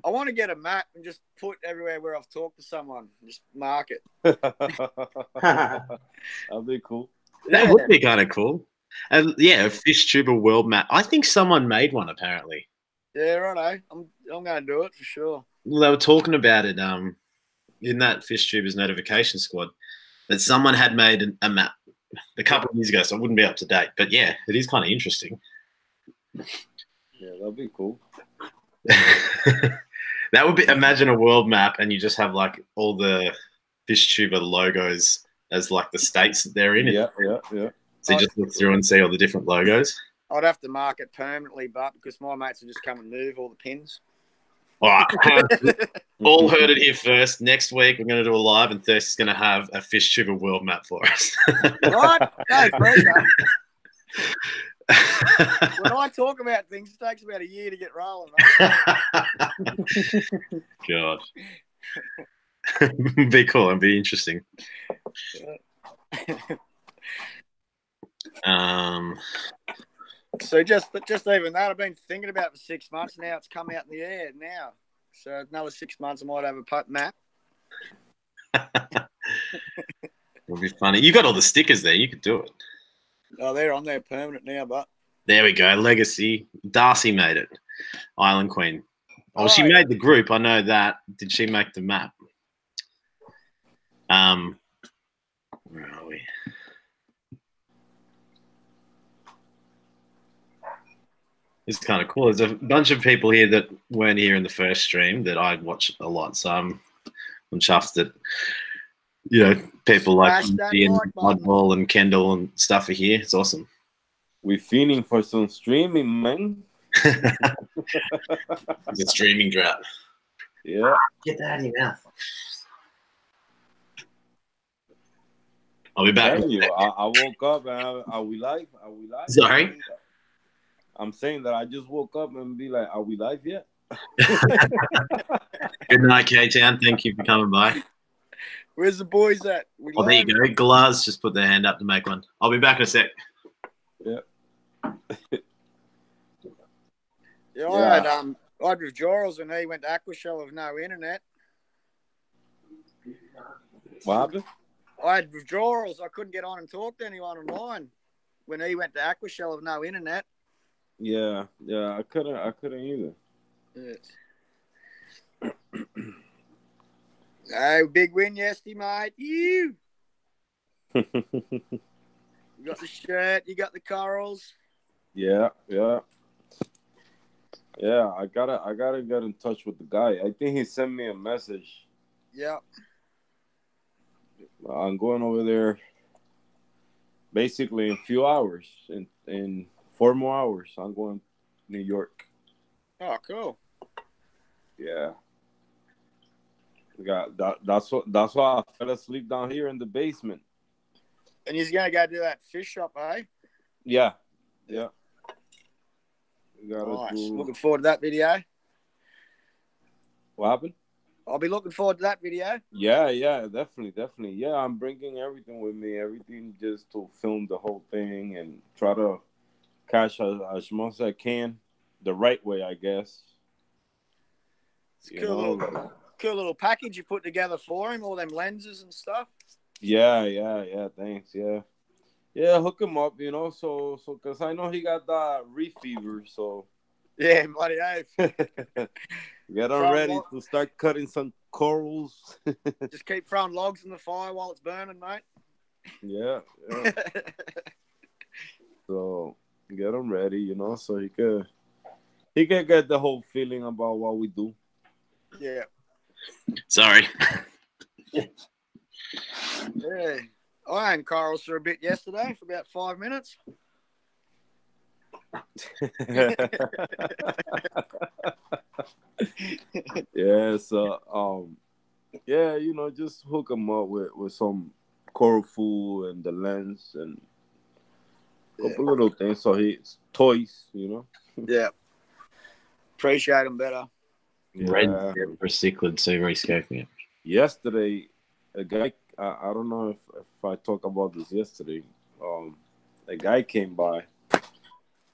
I want to get a map and just put everywhere where I've talked to someone. Just mark it. That'd be cool. That would be kind of cool. And yeah, a fish tuber world map. I think someone made one apparently. Yeah, righto. I'm going to do it for sure. Well, they were talking about it in that fish tubers notification squad that someone had made a map a couple of years ago, so it wouldn't be up to date. But yeah, it is kind of interesting. Yeah, that'd be cool. That would be, imagine a world map and you just have like all the fish tuber logos as like the states that they're in. Yeah. So you just look through and see all the different logos. I'd have to mark it permanently, but because my mates will just come and move all the pins. All right. All heard it here first. Next week, we're going to do a live, and Thirsty's going to have a fish tuber world map for us. What? No pressure. When I talk about things, it takes about a year to get rolling. Right? God. Be cool and be interesting. So just even that, I've been thinking about it for 6 months now. It's come out in the air now. So another 6 months, I might have a putt map. It'll be funny. You got all the stickers there. You could do it. Oh, they're on there permanent now, but there we go. Legacy. Darcy made it. Island Queen. Oh, she yeah. made the group. I know that. Did she make the map? Where are we? It's kind of cool. There's a bunch of people here that weren't here in the first stream that I watch a lot. So I'm chuffed that, you know, people like Mudball and Kendall and stuff are here. It's awesome. We're feeling for some streaming, man. It's a streaming drought. Yeah. Get that out of your mouth. I'll be back. I woke up and are we live? Are we live? Sorry? I'm saying that I just woke up and be like, are we live yet? Good night, K-Town. Thank you for coming by. Where's the boys at? Oh, there you go. Glaz just put their hand up to make one. I'll be back in a sec. Yeah. Yeah, I had withdrawals when he went to Aqua Shell with no internet. What happened? I had withdrawals. I couldn't get on and talk to anyone online when he went to Aqua Shell with no internet. Yeah, I couldn't either. Yes. Oh, big win yesterday, mate. You got the shirt, you got the corals. Yeah. I gotta get in touch with the guy. I think he sent me a message. Yeah. I'm going over there basically in a few hours. In 4 more hours, I'm going to New York. Oh, cool. Yeah. That's why I fell asleep down here in the basement. And he's gonna go do that fish shop, eh? Yeah. We Nice. Looking forward to that video. What happened? I'll be looking forward to that video. Yeah, definitely. Yeah, I'm bringing everything with me, everything just to film the whole thing and try to catch as much as I can, the right way, I guess. It's a cool little package you put together for him, all them lenses and stuff. Yeah, thanks, yeah. Yeah, hook him up, you know, so because I know he got that reef fever, so. Yeah, bloody oath. Get him ready to start cutting some corals. Just keep throwing logs in the fire while it's burning, mate. Yeah. So get him ready, you know, so he can get the whole feeling about what we do. Yeah. Sorry. Yeah. I owned corals for a bit yesterday, for about 5 minutes. Yeah, so yeah, you know, just hook them up with some coral food and the lens and a couple little things. So toys, you know. Yeah. Appreciate them better. Yeah. Red for cichlid sea rescaping it. Yesterday, a guy, I don't know if I talked about this yesterday. A guy came by,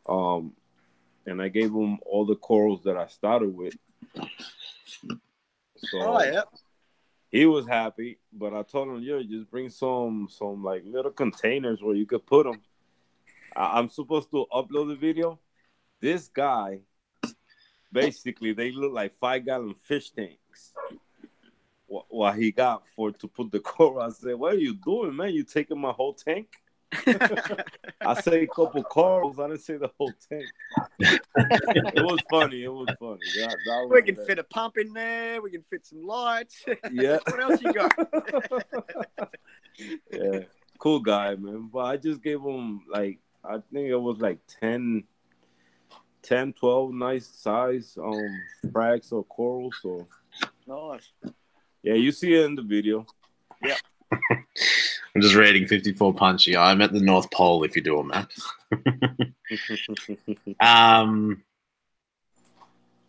and I gave him all the corals that I started with. So he was happy, but I told him, "Yo, just bring some like little containers where you could put them." I'm supposed to upload the video. This guy, basically, they look like 5-gallon fish tanks. What he got to put the coral? I said, "What are you doing, man? You taking my whole tank?" I say a couple corals. I didn't say the whole tank. It was funny. That we can fit a pump in there. We can fit some lights. Yeah. What else you got? Yeah. Cool guy, man. But I just gave him, like, I think it was like 10, 12 nice size frags or corals. So nice. Yeah, you see it in the video. Yeah. I'm just rating 54 Punchy. I'm at the North Pole if you do a map.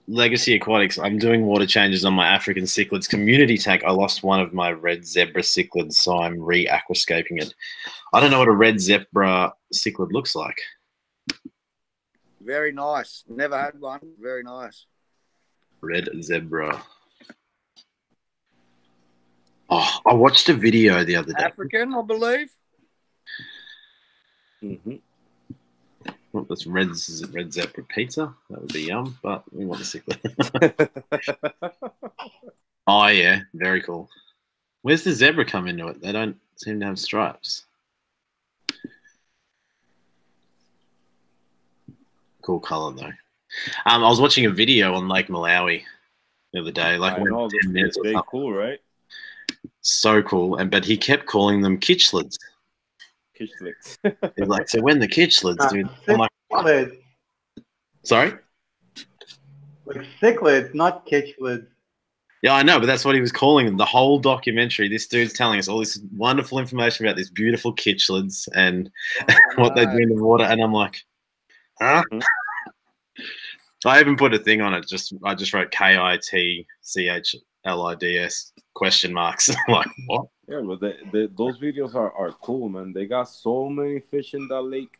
Legacy Aquatics. I'm doing water changes on my African cichlids community tank. I lost one of my red zebra cichlids, so I'm re-aquascaping it. I don't know what a red zebra cichlid looks like. Very nice. Never had one. Very nice. Red zebra. Oh, I watched a video the other day. African, I believe. Mm-hmm. Well, that's red zebra pizza. That would be yum, but we want the cichlid. Oh, yeah. Very cool. Where's the zebra come into it? They don't seem to have stripes. Cool color, though. I was watching a video on Lake Malawi the other day. Like, I know, 10 minutes. they cool, right? So cool. But he kept calling them kitchlids. Kitchlets. He's like, so when the kitchlids, dude? I'm like, what? Sorry? Like cichlids, not kitchlids. Yeah, I know, but that's what he was calling them. The whole documentary, this dude's telling us all this wonderful information about these beautiful kitchlids and what they do in the water. And I'm like, huh? Mhm. I even put a thing on it. I just wrote KITCHLIDS question marks. I'm like, what? Yeah, but those videos are cool, man. They got so many fish in that lake.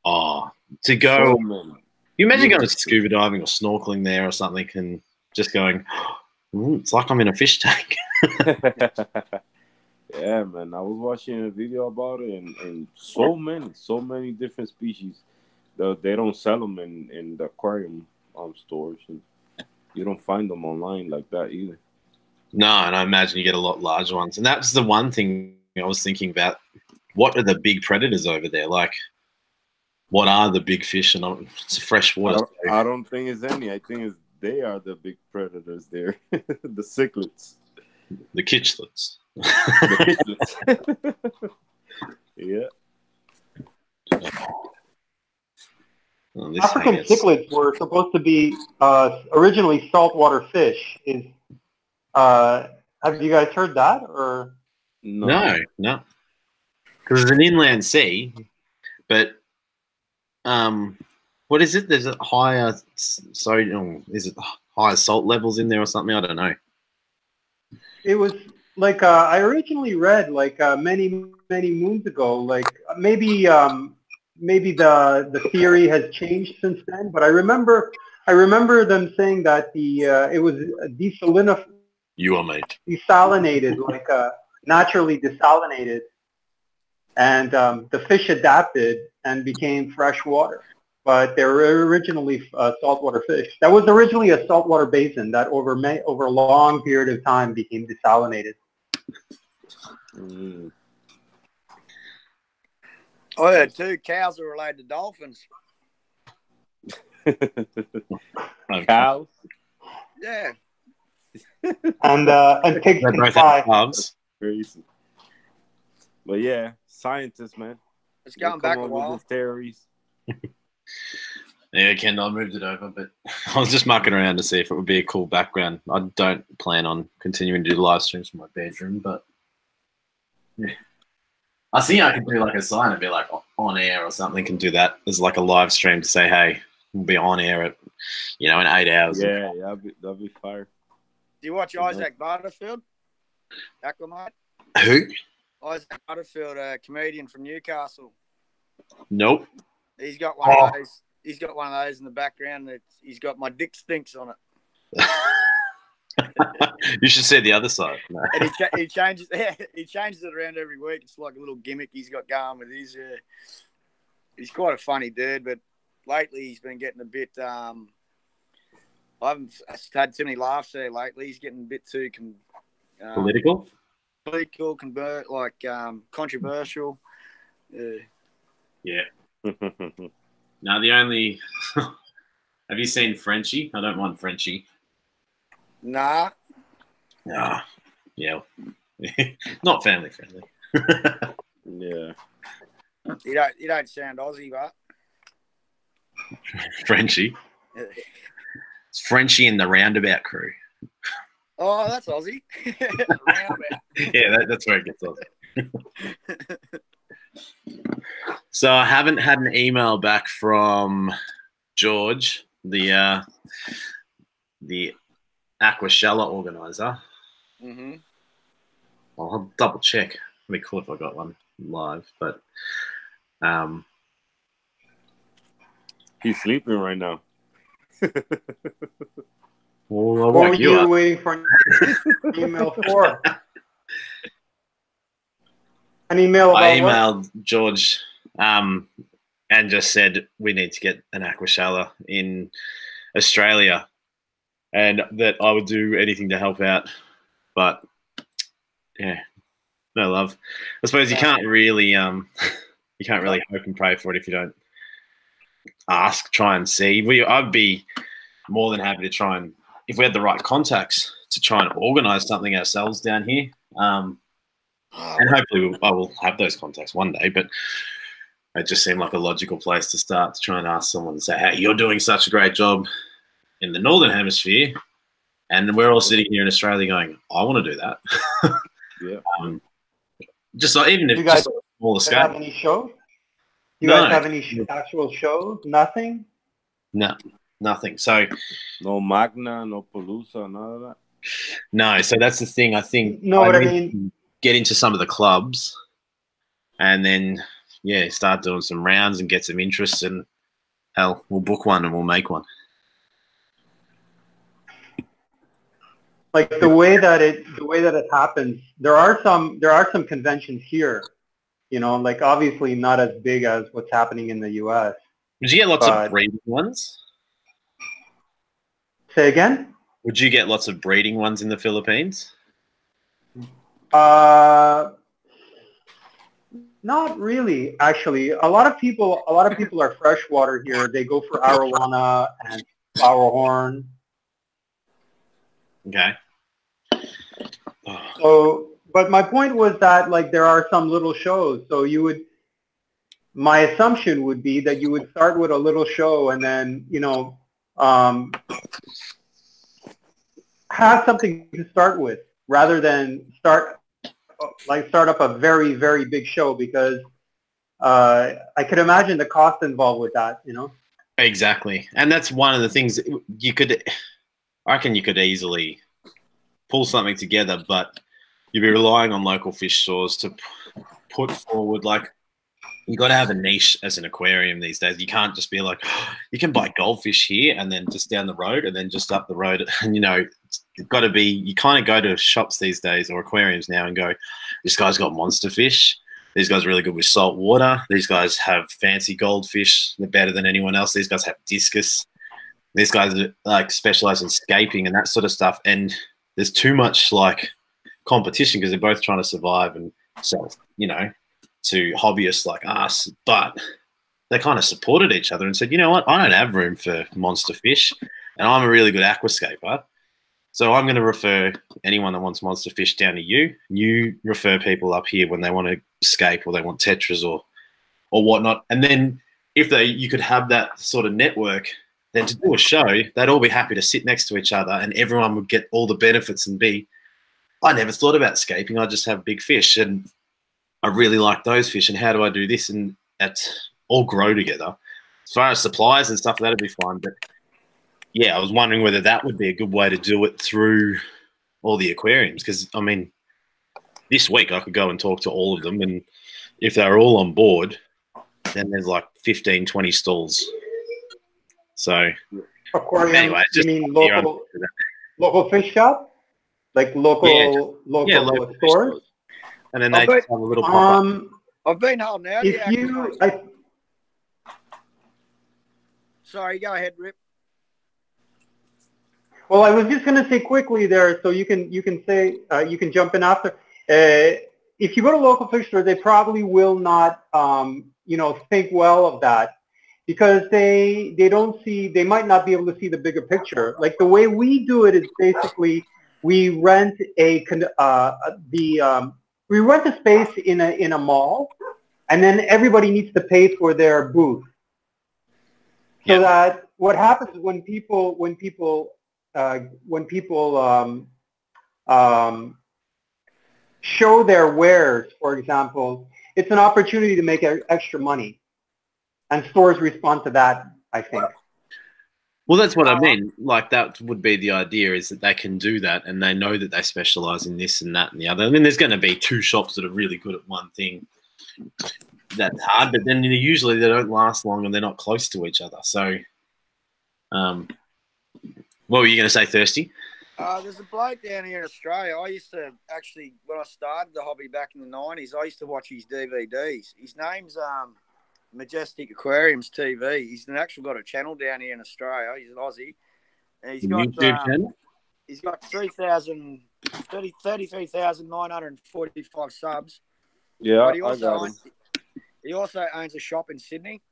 Oh, to go. So many. You imagine going scuba diving or snorkeling there or something and just going, it's like I'm in a fish tank. Yeah, man. I was watching a video about it, and so many different species. They don't sell them in the aquarium stores, and you don't find them online like that either. No, and I imagine you get a lot larger ones. And that's the one thing I was thinking about. What are the big predators over there? Like, what are the big fish? And it's fresh water. I don't think it's any. I think they are the big predators there. The cichlids. The kitchlets. The kitchlets. Yeah. Oh, African cichlids were supposed to be originally saltwater fish. Have you guys heard that? Or No. Because it's an inland sea, but what is it? There's a higher is it higher salt levels in there or something? I don't know. it was like I originally read like many moons ago. Like maybe the theory has changed since then. But I remember them saying that it was You are, mate. desalinated, like naturally desalinated, and the fish adapted and became fresh water. But they were originally saltwater fish. That was originally a saltwater basin that over a long period of time became desalinated. Mm. I heard too, cows are related to dolphins. Cows? Yeah. And pigs They can both fly. have gloves. Crazy. But yeah, scientists, man. It's going They back come a up with while. these theories. Yeah, Kendall, I moved it over, but I was just mucking around to see if it would be a cool background. I don't plan on continuing to do live streams from my bedroom, but yeah. I think I could do like a sign and be like on air or something. Can do that as like a live stream to say, hey, we'll be on air at, in 8 hours. Yeah, that'd be fire. Do you watch Isaac Butterfield? Aqua? Who? Isaac Butterfield, a comedian from Newcastle. Nope. He's got one of those. He's got one of those in the background. He's got "My dick stinks" on it. You should see the other side. No. And he changes. He changes it around every week. It's like a little gimmick he's got going with his. He's quite a funny dude, but lately he's been getting a bit. I haven't had too many laughs there lately. He's getting a bit too Political, controversial. Yeah. Now the only. Have you seen Frenchie? I don't mind Frenchie. Nah. Ah, yeah. Not family friendly. Yeah. You don't sound Aussie, but Frenchie. It's Frenchie and the Roundabout Crew. Oh, that's Aussie. Roundabout. Yeah, that's where it gets Aussie. So I haven't had an email back from George, the the Aqua organizer. Mm-hmm. I'll double check. It'd be cool if I got one live, but he's sleeping right now. well, What were you waiting for an email for? An email about I emailed what? George and just said we need to get an Aqua in Australia, and that I would do anything to help out. But yeah, no love. I suppose you can't really hope and pray for it if you don't ask, try and see. I'd be more than happy to try and, if we had the right contacts, to try and organise something ourselves down here. And hopefully I will have those contacts one day, but it just seemed like a logical place to start, to try and ask someone and say, hey, you're doing such a great job in the Northern Hemisphere, and we're all sitting here in Australia going, I want to do that. Yeah. Just like, even if you guys just a smaller scale. have any shows? You guys have any actual shows? Nothing? No, nothing. So no Magna, no Palooza, none of that. No, so that's the thing. I think get into some of the clubs, and then start doing some rounds and get some interest, and hell, we'll book one and we'll make one. Like the way that it happens, there are some conventions here, like obviously not as big as what's happening in the US. Would you get lots of breeding ones? Say again? Would you get lots of breeding ones in the Philippines? Not really, actually. A lot of people are freshwater here. They go for arowana and flowerhorn. Okay. So, but my point was that like there are some little shows. So my assumption would be that you would start with a little show and then have something to start with rather than start up a very, very big show, because I could imagine the cost involved with that, Exactly. And that's one of the things I reckon you could easily pull something together, but you'd be relying on local fish stores to put forward, like, you got to have a niche as an aquarium these days. You can't just be like, oh, you can buy goldfish here and then just down the road and then just up the road. And, you've got to be, you kind of go to shops these days or aquariums now and go, this guy's got monster fish. These guys are really good with salt water. These guys have fancy goldfish. They're better than anyone else. These guys have discus. These guys are like specialize in scaping and that sort of stuff. And there's too much like competition because they're both trying to survive and sell, to hobbyists like us, but they kind of supported each other and said, you know what, I don't have room for monster fish and I'm a really good aquascaper. So I'm going to refer anyone that wants monster fish down to you. You refer people up here when they want to scape or they want tetras or whatnot. And then if you could have that sort of network, then to do a show, they'd all be happy to sit next to each other and everyone would get all the benefits and I never thought about scaping. I just have big fish and I really like those fish, and how do I do this? And that's all grow together. As far as supplies and stuff, that'd be fine. But yeah, I was wondering whether that would be a good way to do it through all the aquariums. Because, I mean, this week I could go and talk to all of them, and if they're all on board, then there's like 15, 20 stalls. So, aquarium, anyway, you mean local fish shop? Like local stores? And then they have a little pop-up. I've been holding out. Sorry, go ahead, Rip. Well, I was just going to say quickly there, so you can jump in after. If you go to local fish stores, they probably will not, think well of that, because they might not be able to see the bigger picture. Like the way we do it is basically we rent a space in a mall, and then everybody needs to pay for their booth. So that what happens when people show their wares, for example, it's an opportunity to make extra money, and stores respond to that, I think. Well, that's what I mean. Like, that would be the idea, is that they can do that and they know that they specialize in this and that and the other. I mean, there's going to be two shops that are really good at one thing. That's hard, but then usually they don't last long and they're not close to each other. So, what were you going to say, Thirsty? There's a bloke down here in Australia. I used to actually, when I started the hobby back in the 90s, I used to watch his DVDs. His name's Majestic Aquarium's TV. He's actually got a channel down here in Australia. He's an Aussie. And he's got YouTube channel? He's got 33,945 subs. Yeah, But he also owns a shop in Sydney.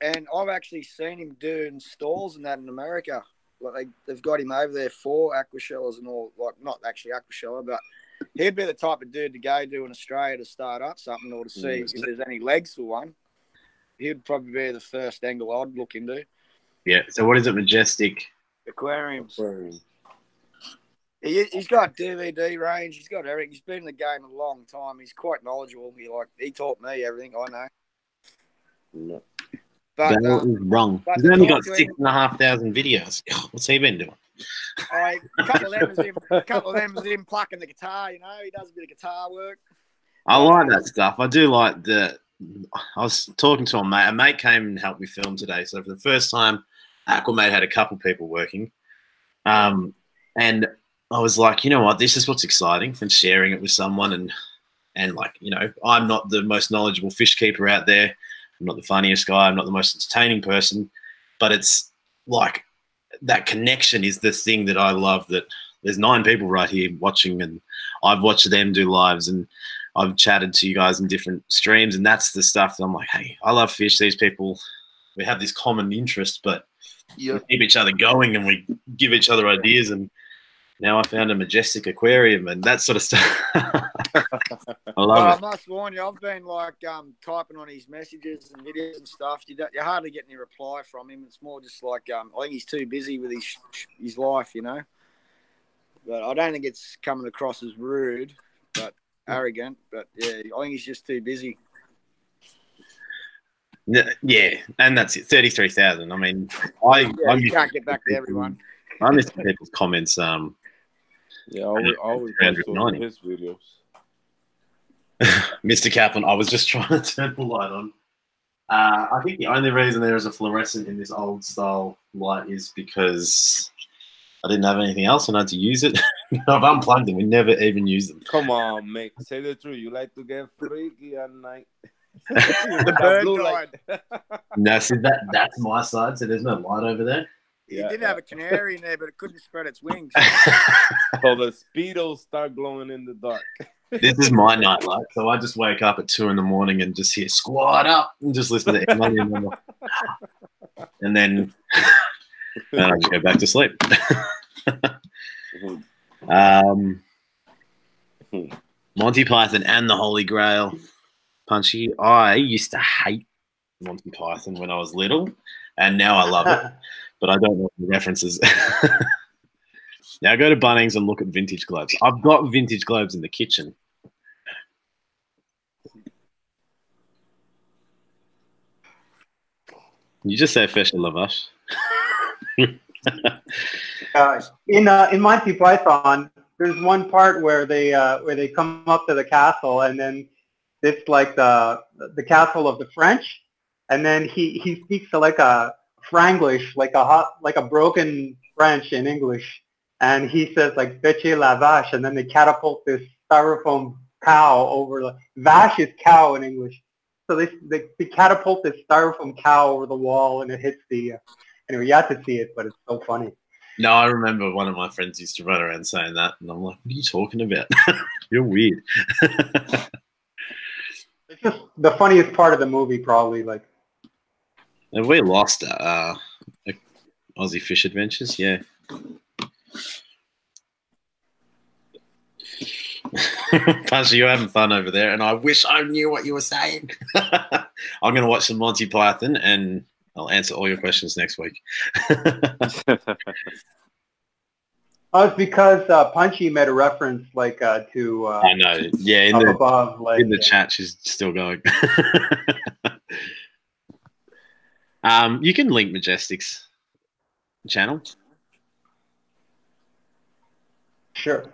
And I've actually seen him doing stalls and that in America. Like they've got him over there for aqua shellers and all. Like, not actually aqua sheller, but he'd be the type of dude to go to in Australia to start up something or to see if there's any legs for one. He'd probably be the first angle I'd look into. Yeah. So what is it, Majestic Aquariums? He's got DVD range. He's got everything. He's been in the game a long time. He's quite knowledgeable. He taught me everything I know. No. But that was wrong. He's only got 6,500 videos. What's he been doing? A couple of them was him plucking the guitar. You know, he does a bit of guitar work. I like that stuff. I do like I was talking to a mate came and helped me film today. So for the first time, Aqua had a couple people working. And I was like, you know what, this is what's exciting, and sharing it with someone. And like, you know, I'm not the most knowledgeable fish keeper out there. I'm not the funniest guy. I'm not the most entertaining person. But it's like that connection is the thing that I love, that there's 9 people right here watching, and I've watched them do lives, and I've chatted to you guys in different streams, and that's the stuff that I'm like, hey, I love fish. These people, we have this common interest, but we keep each other going and we give each other ideas. And now I found a Majestic Aquarium and that sort of stuff. I love it. I must warn you, I've been like typing on his messages and videos and stuff. You hardly get any reply from him. It's more just like I think he's too busy with his life, you know. But I don't think it's coming across as rude, but arrogant. But yeah, I think he's just too busy. Yeah, and that's it. 33,000. I mean, you can't get back to everyone. I miss people's comments. Yeah, I always watch his videos. Mr. Kaplan, I was just trying to turn the light on. I think the only reason there is a fluorescent in this old style light is because I didn't have anything else and I had to use it. I've unplugged them. We never even use them. Come on, mate. Say the truth. You like to get freaky at night. The bird died. No, see, that's my side, so there's no light over there. He did have a canary in there, but it couldn't spread its wings. So the speedos start glowing in the dark. This is my nightlight, so I just wake up at 2 in the morning and just hear squat up and just listen to Emily and then I just go back to sleep. Monty Python and the Holy Grail. Punchy. I used to hate Monty Python when I was little, and now I love it. But I don't know the references. Now go to Bunnings and look at vintage globes. I've got vintage globes in the kitchen. You just say Fesha Lavash. In Monty Python, there's one part where they come up to the castle, and then it's like the castle of the French, and then he speaks to like a Franglish, like a broken French in English, and he says like "Fetchez la vache," and then they catapult this styrofoam cow over the vache is cow in English, so they catapult this styrofoam cow over the wall, and it hits the. Anyway, you have to see it, but it's so funny. No, I remember one of my friends used to run around saying that, and I'm like, what are you talking about? You're weird. It's just the funniest part of the movie, probably. Like, have we lost Aussie Fish Adventures? Yeah. Punchy, you're having fun over there, and I wish I knew what you were saying. I'm going to watch some Monty Python, and I'll answer all your questions next week. Oh, it's because Punchy made a reference like to. I know. Yeah, in the chat, she's still going. You can link Majestics channel? Sure.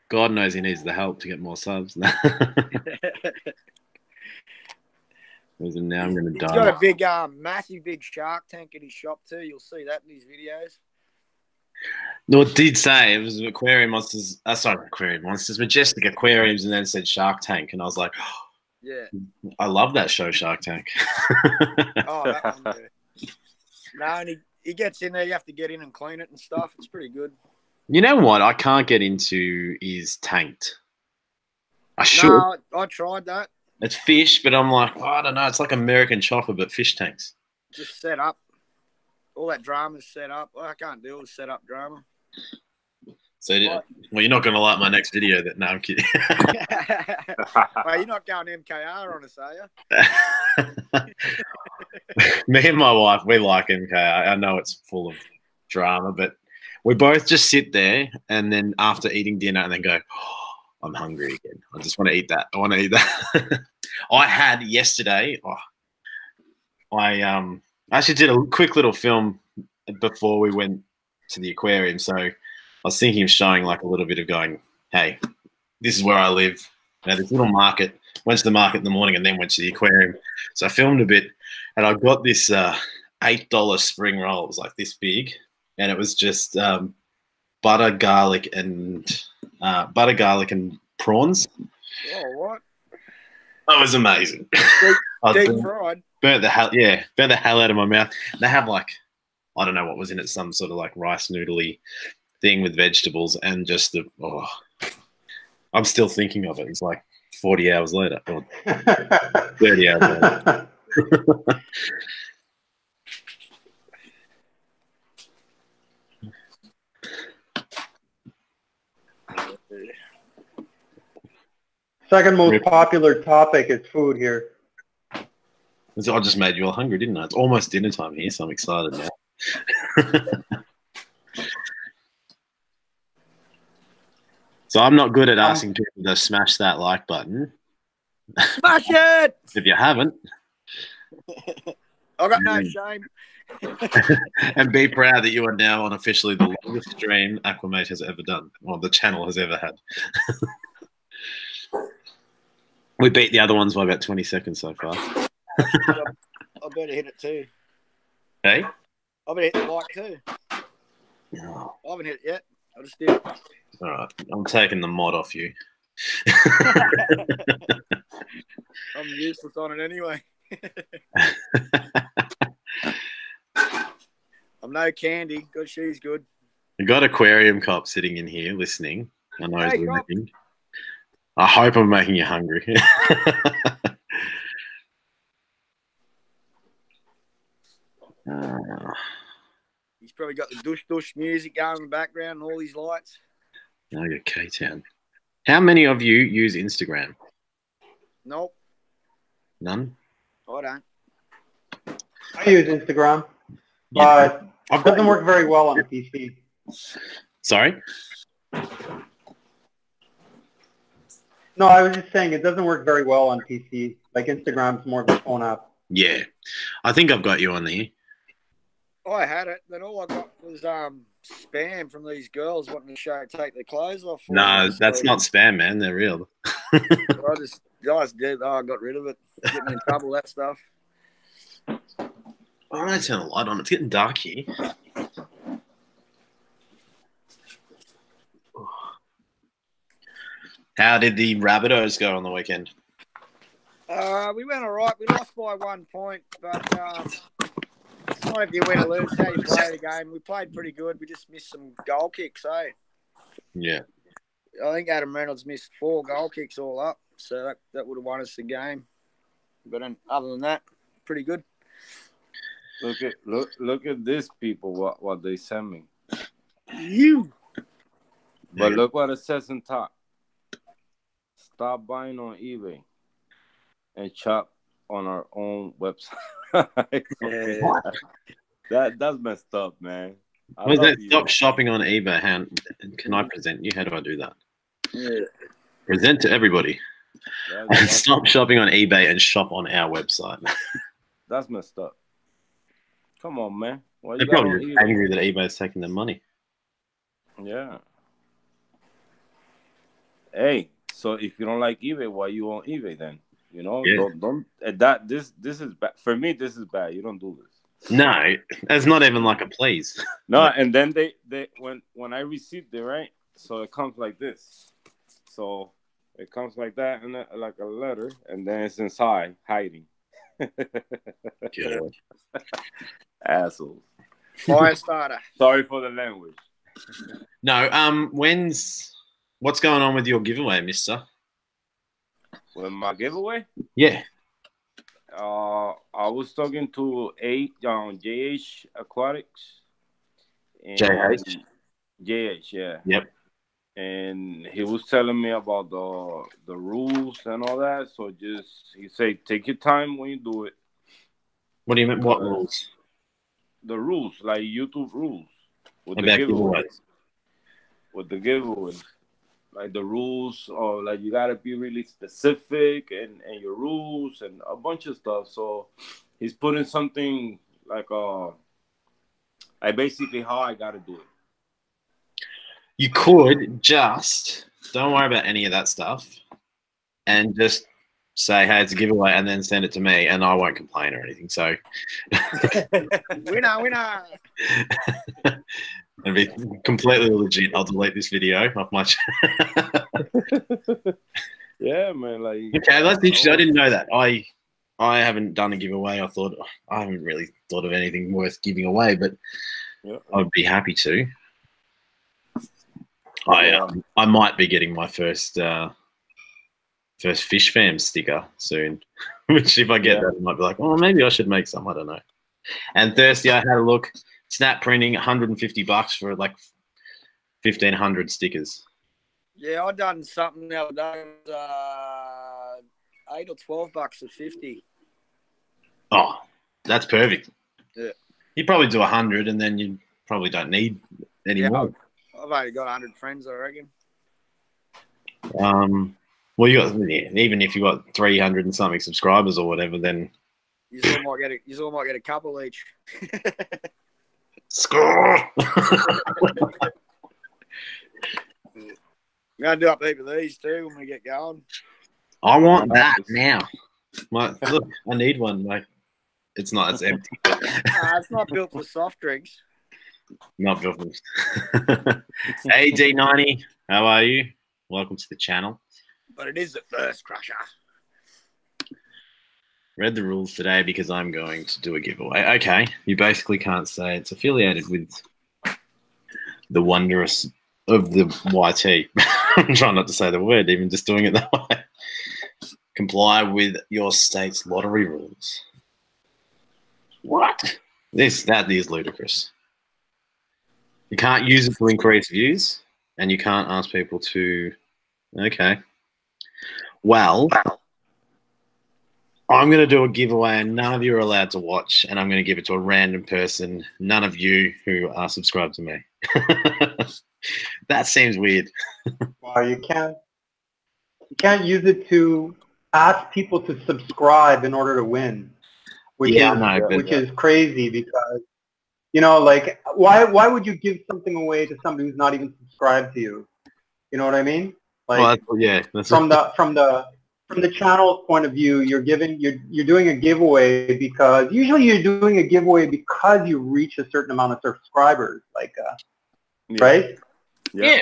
God knows he needs the help to get more subs. Now I'm going to He's die. got a big, massive big shark tank at his shop too. You'll see that in his videos. No, it did say it was Aquarium Monsters. Sorry, Aquarium Monsters, Majestic Aquariums, and then it said Shark Tank, and I was like, Yeah. I love that show, Shark Tank. Oh, that one. Yeah. No, and he gets in there. You have to get in and clean it and stuff. It's pretty good. You know what? I can't get into is Tanked. I should. No, I tried that. It's fish, but I'm like, I don't know. It's like American Chopper, but fish tanks. Just set up. All that drama's set up. Well, I can't deal with set up drama. So, well, you're not going to like my next video. That no, I'm kidding. Well, you're not going MKR on us, are you? Me and my wife, we like MK. I know it's full of drama, but we both just sit there and then after eating dinner and then go, oh, I'm hungry again. I just want to eat that. I want to eat that. I had yesterday. I actually did a quick little film before we went to the aquarium. So I was thinking of showing like a little bit of going, hey, this is where I live. Now, this little market. Went to the market in the morning and then went to the aquarium. So I filmed a bit and I got this $8 spring roll. It was like this big. And it was just butter, garlic, and prawns. Oh, what? That was amazing. Deep fried. Burnt the hell out of my mouth. They have like, I don't know what was in it, some sort of like rice noodly thing with vegetables and just I'm still thinking of it. It's like 40 hours later or 30 hours later. Second most popular topic is food here. I just made you all hungry, didn't I? It's almost dinner time here, so I'm excited now. So I'm not good at asking people to smash that like button. Smash it! If you haven't. I've got no shame. And be proud that you are now on officially the longest stream Aquamate has ever done, or the channel has ever had. We beat the other ones by about 20 seconds so far. I better hit it too. Hey? I better hit the like too. Oh. I haven't hit it yet. I just did it. All right. I'm taking the mod off you. I'm useless on it anyway. I'm no Candy. Good, she's good. You got Aquarium Cop sitting in here listening. I know Hey, he's listening. I hope I'm making you hungry. He's probably got the dush music going in the background and all these lights. I got K-Town. How many of you use Instagram? Nope. None? I don't. I use Instagram, but it doesn't work very well on a PC. Sorry? No, I was just saying it doesn't work very well on PC. Like Instagram's more of a phone app. Yeah. I think I've got you on there. I had it, then all I got was spam from these girls wanting to take their clothes off. No, that's not spam, man. They're real. I just did. I got rid of it. Getting in trouble, that stuff. I'm going to turn the light on. It's getting dark here. How did the Rabbitohs go on the weekend? We went all right. We lost by 1 point, but it's not if you win or lose, how you play the game. We played pretty good. We just missed some goal kicks, eh? Yeah. I think Adam Reynolds missed 4 goal kicks all up, so that would have won us the game. But other than that, pretty good. Look at this, people. What they sent me. But look what it says in top. Stop buying on eBay and shop on our own website. That's messed up, man. What is that? Stop shopping on eBay. How can I present you? How do I do that? Yeah. Present to everybody. Stop shopping on eBay and shop on our website. That's messed up. Come on, man. Why They're you got on probably just eBay? angry that eBay's taking their money. Yeah. Hey, so if you don't like eBay, why you on eBay then? You know, Yeah. don't that this is bad for me. This is bad. You don't do this. No, it's not even like a please. No, and then they when I received it, right? So it comes like this. So it comes like that, and like a letter, and then it's inside hiding. God. Assholes. Fire starter. Sorry for the language. No, what's going on with your giveaway, mister? With my giveaway, Yeah. I was talking to JH Aquatics. And JH? JH, yeah. Yep. And he was telling me about the rules and all that. So he said, take your time when you do it. What do you mean? What rules? The rules, like YouTube rules. With About the giveaways. giveaways. With the giveaways. Like the rules, or like you gotta be really specific and your rules and a bunch of stuff. So he's putting something like basically how I gotta do it. You could just don't worry about any of that stuff and just say, hey, it's a giveaway, and then send it to me, and I won't complain or anything. So Winner. it'd be completely legit. I'll delete this video off my channel. Yeah, man. Like, okay, that's interesting. I didn't know that. I haven't done a giveaway. I haven't really thought of anything worth giving away, but yeah. I'd be happy to. I might be getting my first fish fam sticker soon, which if I get that, I might be like, oh, maybe I should make some. I don't know. And Thursday, I had a look. Snap printing, $150 for like 1,500 stickers. Yeah, I done something the other day. It was, $8 or $12 for 50. Oh, that's perfect. Yeah. You probably do 100, and then you probably don't need any more. I've only got 100 friends, I reckon. Well, even if you got 300 and something subscribers or whatever, then You all might get a couple each. score. I'm gonna do up a heap of these too when we get going. I want that now. Look, I need one. Like, it's empty. It's not built for soft drinks. Not built for. Hey D90, how are you? Welcome to the channel. But it is the first crusher. Read the rules today because I'm going to do a giveaway. Okay, you basically can't say it's affiliated with the wondrous of the YT. I'm trying not to say the word, even just doing it that way. Comply with your state's lottery rules. What? That is ludicrous. You can't use it to increase views, and you can't ask people to. Okay. Well, I'm going to do a giveaway, and none of you are allowed to watch, and I'm going to give it to a random person, none of you who are subscribed to me. That seems weird. Well, you can't use it to ask people to subscribe in order to win, which is crazy because, you know, like why would you give something away to somebody who's not even subscribed to you? You know what I mean? Like, that's from the channel's point of view, you're doing a giveaway because usually you're doing a giveaway because you reach a certain amount of subscribers, like right? Yeah.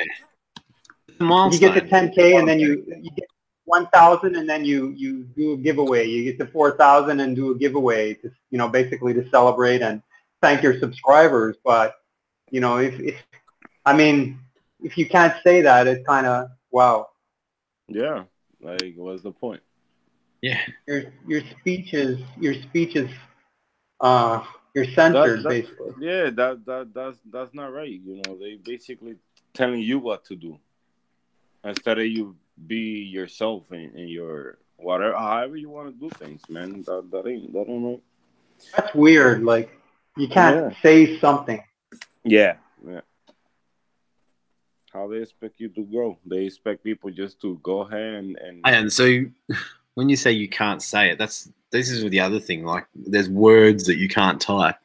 You get to 10K and then you get 1,000 and then you do a giveaway. You get to 4,000 and do a giveaway to, you know, basically to celebrate and thank your subscribers. But, you know, if you can't say that, it's kind of, wow. Yeah. Like, what's the point? Yeah. Your speech is you're censored, basically. Yeah, that's not right. You know, they basically telling you what to do instead of you be yourself and your whatever, however you want to do things, man. That ain't right. That's weird. Like, you can't say something. Yeah. How they expect you to grow? They expect people just to go ahead and so when you say you can't say it, this is the other thing. Like, there's words that you can't type.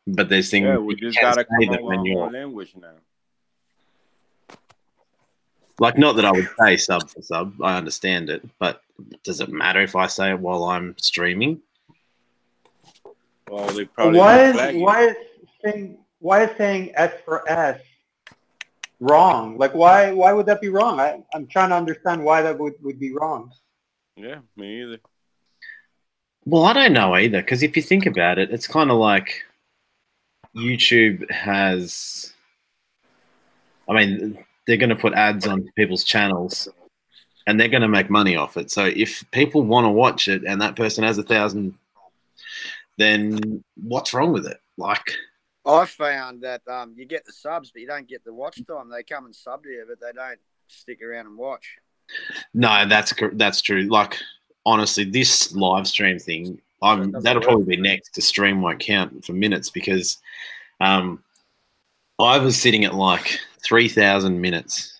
But there's things Yeah, we you just can gotta say come that up with when our you're own language now. like, not that I would say sub for sub. I understand it, but does it matter if I say it while I'm streaming? Well, they probably will flag you. Why is saying S for S wrong? Like, why would that be wrong? I'm trying to understand why that would be wrong. Yeah, me either. Well, I don't know either, because if you think about it, it's kind of like YouTube has. I mean, they're going to put ads on people's channels, and they're going to make money off it. So if people want to watch it, and that person has 1,000, then what's wrong with it? Like, I found that you get the subs, but you don't get the watch time. They come and sub to you, but they don't stick around and watch. no, that's true. Like, honestly, this live stream thing, that'll probably be next. To stream won't count for minutes because I was sitting at like 3,000 minutes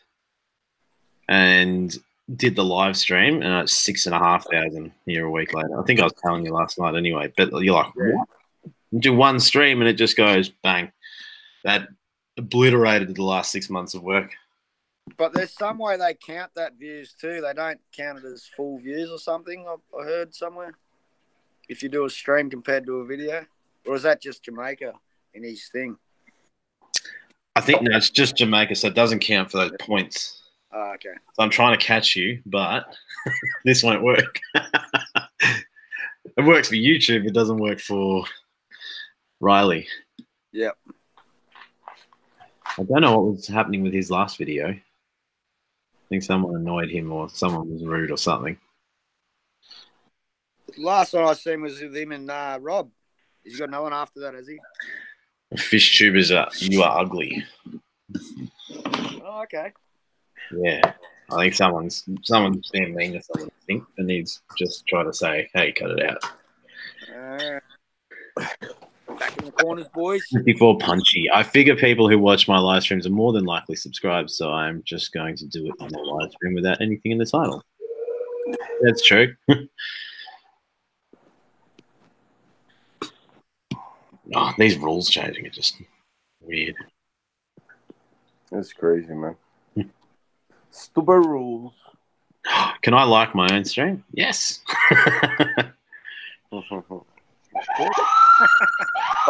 and did the live stream, and it's 6,500 here a week later. I think I was telling you last night anyway, but you're like, what? You do one stream and it just goes bang. That obliterated the last 6 months of work. But there's some way they count that views too. They don't count it as full views or something, I heard somewhere. If you do a stream compared to a video. Or is that just Jamaica in his thing? I think no, it's just Jamaica, so it doesn't count for those points. Oh, okay. So I'm trying to catch you, but this won't work. It works for YouTube. It doesn't work for Riley. Yep. I don't know what was happening with his last video. I think someone annoyed him or someone was rude or something. Last one I seen was with him and Rob. He's got no one after that, has he? Fish tubers you are ugly. Oh, okay. Yeah. I think someone's being mean to someone, I think, and he's just trying to say, hey, cut it out. Back in the corners, boys. 54 punchy. I figure people who watch my live streams are more than likely subscribed, so I'm just going to do it on the live stream without anything in the title. That's true. Oh, these rules changing are just weird. That's crazy, man. Stupid rules. Can I like my own stream? Yes. Uh-oh.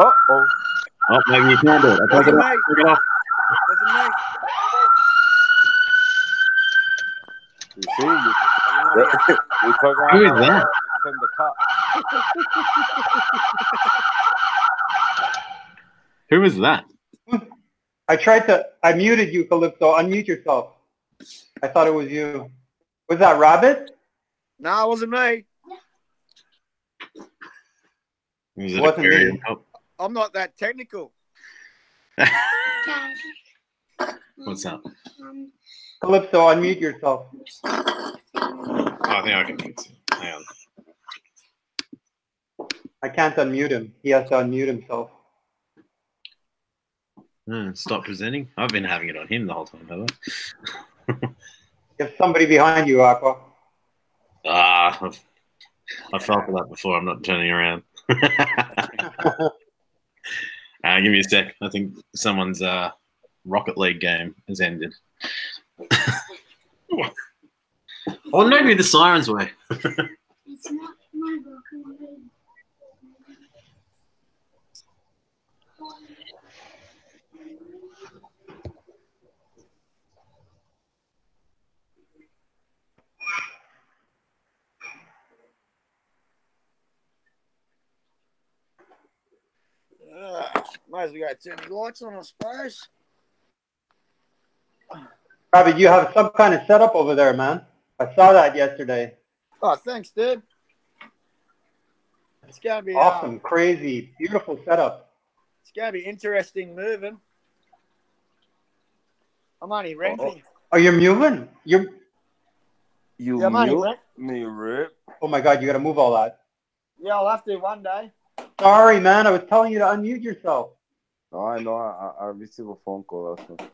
Oh, maybe you can do it. Take it off. Take it off. You see? We talk about Who is that? From the cop. Who is that? I muted you, Calypso. Unmute yourself. I thought it was you. Was that Rabbit? No, it wasn't me. Was it Wasn't Aquarium? me. Oh, I'm not that technical. what's up? Calypso, unmute yourself. Oh, I think I can fix it. Hang on. I can't unmute him. He has to unmute himself. Stop presenting. I've been having it on him the whole time, haven't I? There's somebody behind you, Aqua. I fell for that before. I'm not turning around. Give me a sec. I think someone's Rocket League game has ended. Oh, maybe the sirens way. It's not my Rocket League. Might as well go turn the lights on, I suppose. Rabbit, you have some kind of setup over there, man. I saw that yesterday. Oh, thanks, dude. It's gonna be Awesome, crazy, beautiful setup. It's gonna be interesting moving. I'm only renting. Oh, you're moving? You Yeah, I'm only mute rent. me, Rip. Oh my God, you got to move all that. Yeah, I'll have to one day. Sorry, man. I was telling you to unmute yourself. No, I know. I received a phone call. That's one.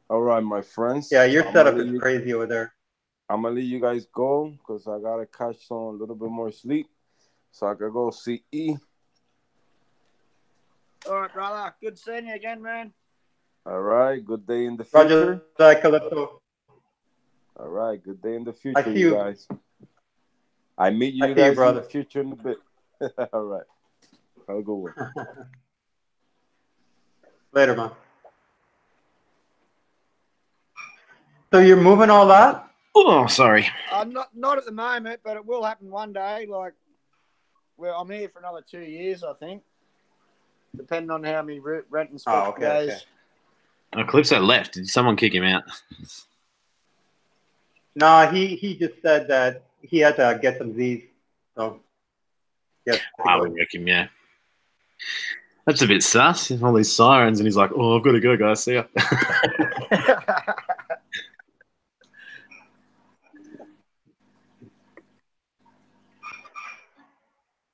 All right, my friends. Yeah, your I'm setup gonna is leave- crazy over there. I'm gonna let you guys go because I gotta catch some a little bit more sleep, so I could go see E. All right, brother. Good seeing you again, man. All right, good day in the future. Roger, Calypso. All right, good day in the future, I see you you. guys. I meet I you see you, guys in brother. the future in a bit. All right, have a good one. Later, man. So you're moving all that? Oh, sorry. Not at the moment, but it will happen one day. Like, well, I'm here for another 2 years, I think, depending on how my rent and stuff goes. Okay. Oh, Calypso left. Did someone kick him out? No, he just said that he had to get some Z's. So, yes. I would reckon, yeah. That's a bit sus. All these sirens, and he's like, "Oh, I've got to go, guys. See ya."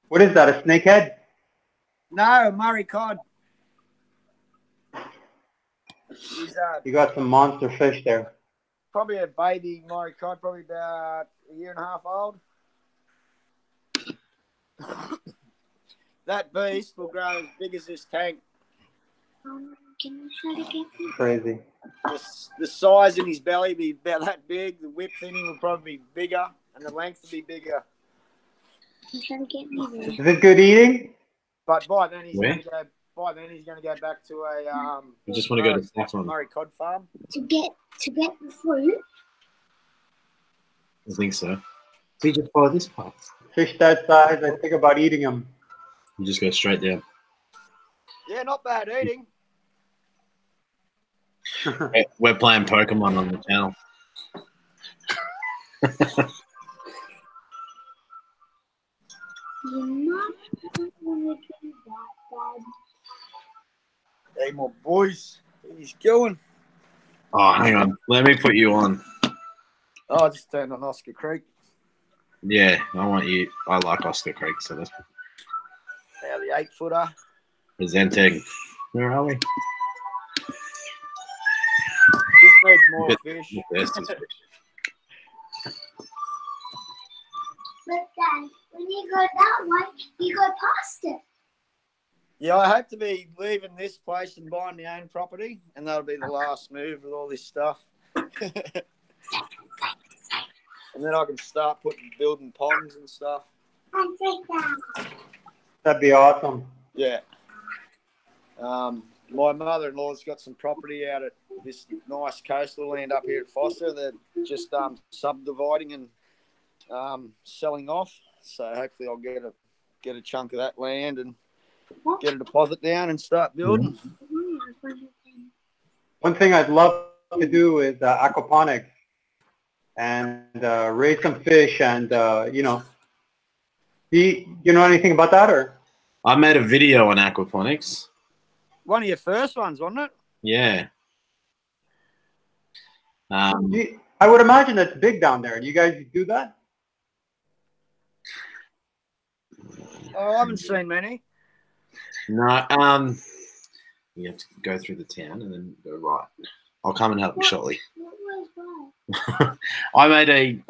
What is that, a snakehead? No, Murray cod. He's You got some monster fish there. probably a baby Murray cod, probably about a year and a half old. That beast will grow as big as this tank. Can you try to get me? Crazy. The size in his belly will be about that big. The whip thinning will probably be bigger, and the length will be bigger. Can you try to get me there? Is it good eating? But by then he's Where? going to go. By then he's going to go back to a I just want to go to Saffron. Murray cod farm. To get the fruit? I think so. So you just follow this path. Fish that size, I think about eating them. You just go straight down. Yeah, not bad eating. We're playing Pokemon on the channel. You're not going to do that, Hey, my boys, he's going. Oh, hang on. Let me put you on. Oh, I just turned on Oscar Creek. Yeah, I want you. I like Oscar Creek, so that's Now the 8-footer. presenting. Where are we? Just needs more fish. There's this fish. But then, when you go that way, you go past it. Yeah, I hope to be leaving this place and buying my own property, and that'll be the last move with all this stuff. And then I can start building ponds and stuff. And take that. That'd be awesome. Yeah. My mother-in-law's got some property out at this nice coastal land up here at Foster. They're just subdividing and selling off. So hopefully I'll get a chunk of that land and get a deposit down and start building. One thing I'd love to do is aquaponics and raise some fish and, you know anything about that or? I made a video on aquaponics. One of your first ones, wasn't it? Yeah. I would imagine that's big down there. Do you guys do that? Oh, I haven't seen many. No. You have to go through the town and then go right. I'll come and help you shortly. What was that? I made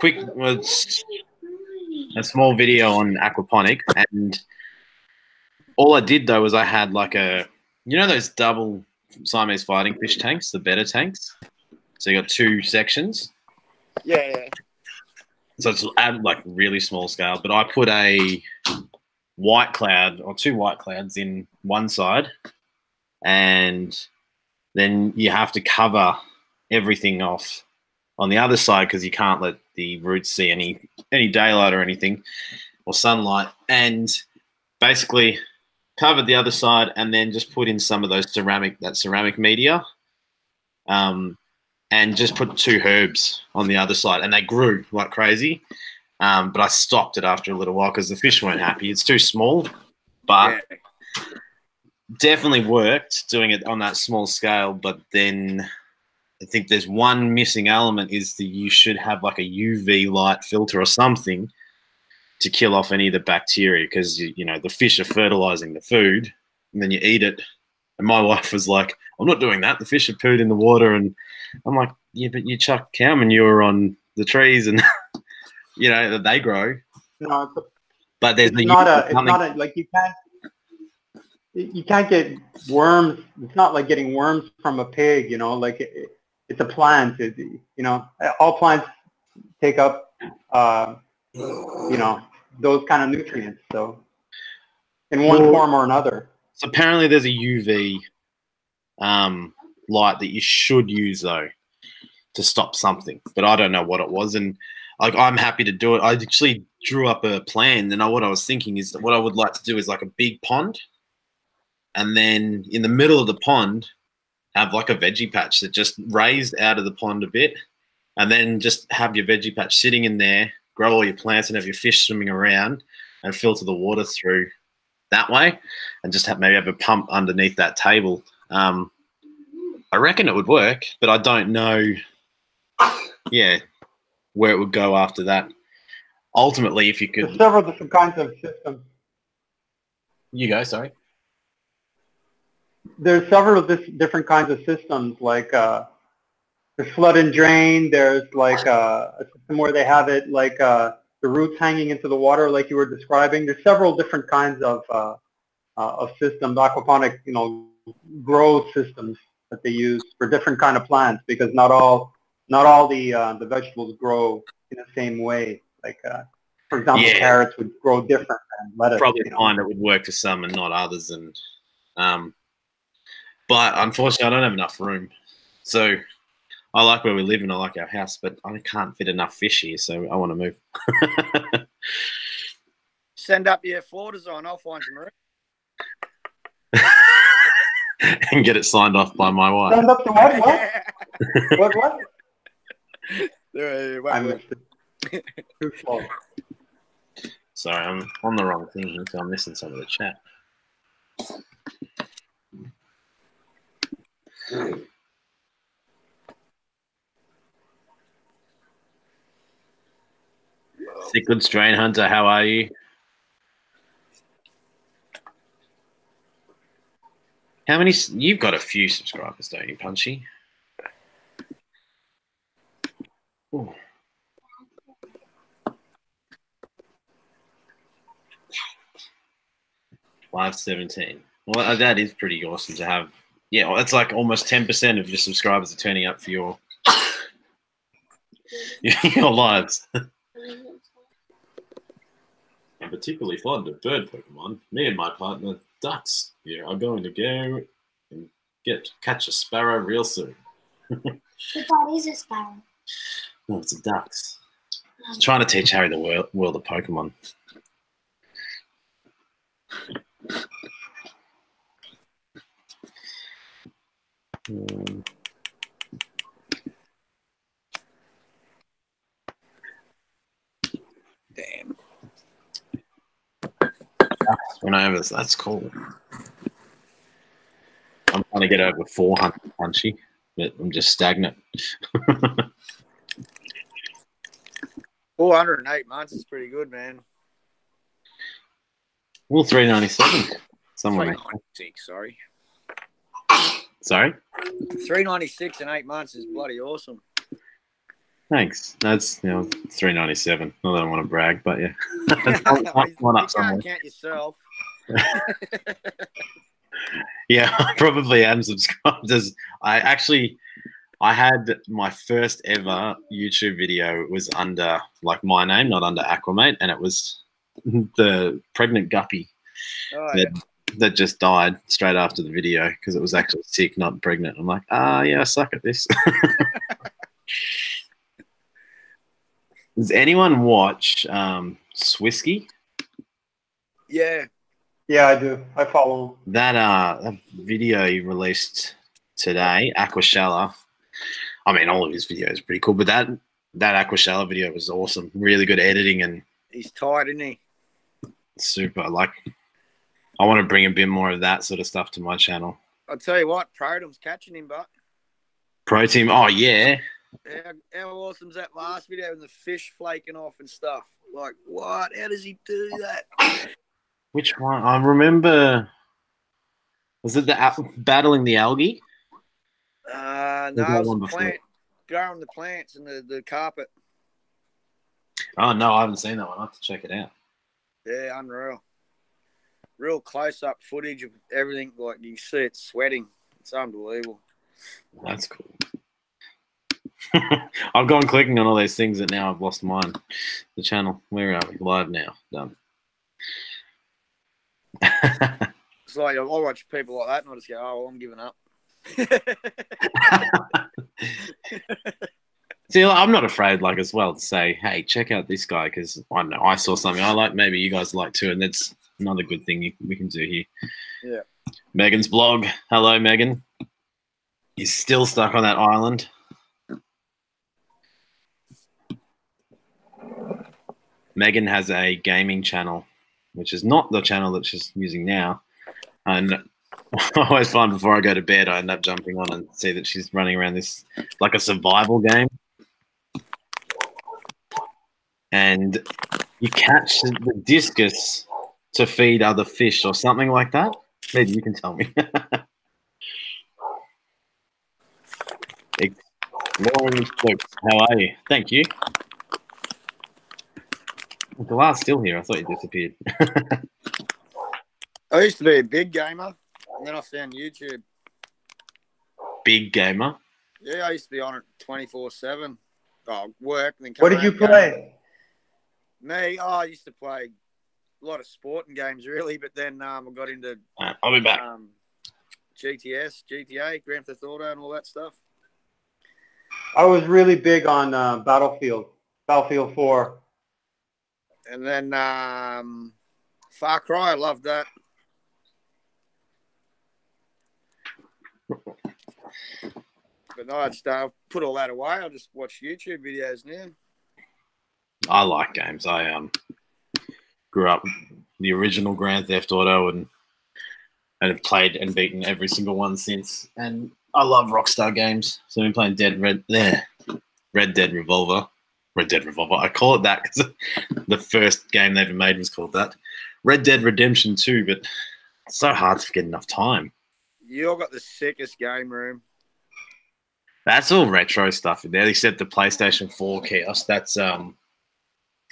a small video on aquaponics, and all I did though was I had like those double Siamese fighting fish tanks, the better tanks. So you got two sections. Yeah. So it's at like really small scale, but I put a white cloud or two white clouds in one side, and then you have to cover everything off on the other side because you can't let the roots see any daylight or anything or sunlight, and basically covered the other side and then just put in some of those ceramic media, and just put two herbs on the other side, and they grew like crazy. But I stopped it after a little while because the fish weren't happy. It's too small, but definitely worked doing it on that small scale. But then I think there's one missing element is that you should have like a UV light filter or something to kill off any of the bacteria because, the fish are fertilizing the food and then you eat it. And my wife was like, I'm not doing that. The fish are pooed in the water. And I'm like, yeah, but you chuck cow manure on the trees and that they grow. No, But there's it's not a like you can't get worms. It's not like getting worms from a pig, like it's a plant. All plants take up, those kind of nutrients. So in one form or another. So apparently there's a UV light that you should use though to stop something, but I don't know what it was. And like, I'm happy to do it. I actually drew up a plan. And what I was thinking is that what I would like to do is like a big pond. And then in the middle of the pond, have like a veggie patch that just raised out of the pond a bit. And then just have your veggie patch sitting in there, grow all your plants and have your fish swimming around and filter the water through that way. And just maybe have a pump underneath that table. I reckon it would work, but I don't know, where it would go after that. Ultimately, if you could... There's several different kinds of systems. You go, sorry. There's several different kinds of systems, like there's flood and drain. There's like a system where they have it like the roots hanging into the water, like you were describing. There's several different kinds of systems, aquaponic, grow systems that they use for different kind of plants, because not all the vegetables grow in the same way. Like for example, carrots would grow different than lettuce. Probably find it would work for some and not others, and but unfortunately, I don't have enough room. So I like where we live and I like our house, but I can't fit enough fish here, so I want to move. Send up your floor design. I'll find some room. And get it signed off by my wife. Send up to what? What? I missed it. Too slow. Sorry, I'm on the wrong thing here, so I'm missing some of the chat. Cichlid Strain Hunter, how are you? How many? You've got a few subscribers, don't you, Punchy? Ooh. Live 17. Well, that is pretty awesome to have. Yeah, well, that's like almost 10% of your subscribers are turning up for your lives. I'm particularly fond of bird Pokemon. Me and my partner, Ducks, here are going to go and catch a sparrow real soon. But that is a sparrow. No, it's a Ducks. I'm trying to teach Harry the world of Pokemon. Damn. That's cool. I'm trying to get over 400 Punchy, but I'm just stagnant. 408 months is pretty good, man. Well, 397. Somewhere. 396, sorry. Sorry? 396 in 8 months is bloody awesome. Thanks. That's 397. Not that I want to brag, but yeah. You can't count yourself. Yeah, I probably am subscribed. I had my first ever YouTube video. It was under like my name, not under Aquamate, and it was the pregnant guppy that just died straight after the video because it was actually sick, not pregnant. I'm like, yeah, I suck at this. Does anyone watch Swisky? Yeah. Yeah, I do. I follow him. That video he released today, Aqua. I mean, all of his videos are pretty cool, but that Aqua video was awesome. Really good editing, and he's tight, isn't he? Super. Like, I want to bring a bit more of that sort of stuff to my channel. I'll tell you what, Protom's catching him, but Pro Team, oh yeah. How awesome's that last video and the fish flaking off and stuff? Like, what? How does he do that? Which one? I remember. Was it the battling the algae? No, it was the plant, growing the plants and the carpet. Oh no, I haven't seen that one. I have to check it out. Yeah, unreal. Real close-up footage of everything. Like you see it sweating. It's unbelievable. That's cool. I've gone clicking on all these things that now I've lost mine. The channel. Where are we? Live now. Done. It's like I watch people like that and I just go, oh, well, I'm giving up. See, I'm not afraid, like, as well, to say, hey, check out this guy, because I don't know, I saw something I like, maybe you guys like too, and that's another good thing we can do here. Yeah. Megan's blog. Hello, Megan. He's still stuck on that island. Megan has a gaming channel, which is not the channel that she's using now. And I always find before I go to bed, I end up jumping on and see that she's running around this, like a survival game. And you catch the discus to feed other fish or something like that. Maybe you can tell me. Exploring Stokes, how are you? Thank you. The last still here. I thought you disappeared. I used to be a big gamer, and then I found YouTube. Big gamer? Yeah, I used to be on it 24/7. Oh, work. And then come What did you around play? Me, I used to play a lot of sporting games, really, but then I got into I'll be back. GTA, Grand Theft Auto, and all that stuff. I was really big on Battlefield 4. And then Far Cry, I loved that. But no, I just put all that away. I just watch YouTube videos now. I like games. I grew up the original Grand Theft Auto and have played and beaten every single one since. And I love Rockstar games. So I've been playing Red Dead Revolver. Red Dead Revolver. I call it that because the first game they ever made was called that. Red Dead Redemption 2, but it's so hard to get enough time. You all got the sickest game room. That's all retro stuff in there, except the PlayStation 4 kiosk. That's Did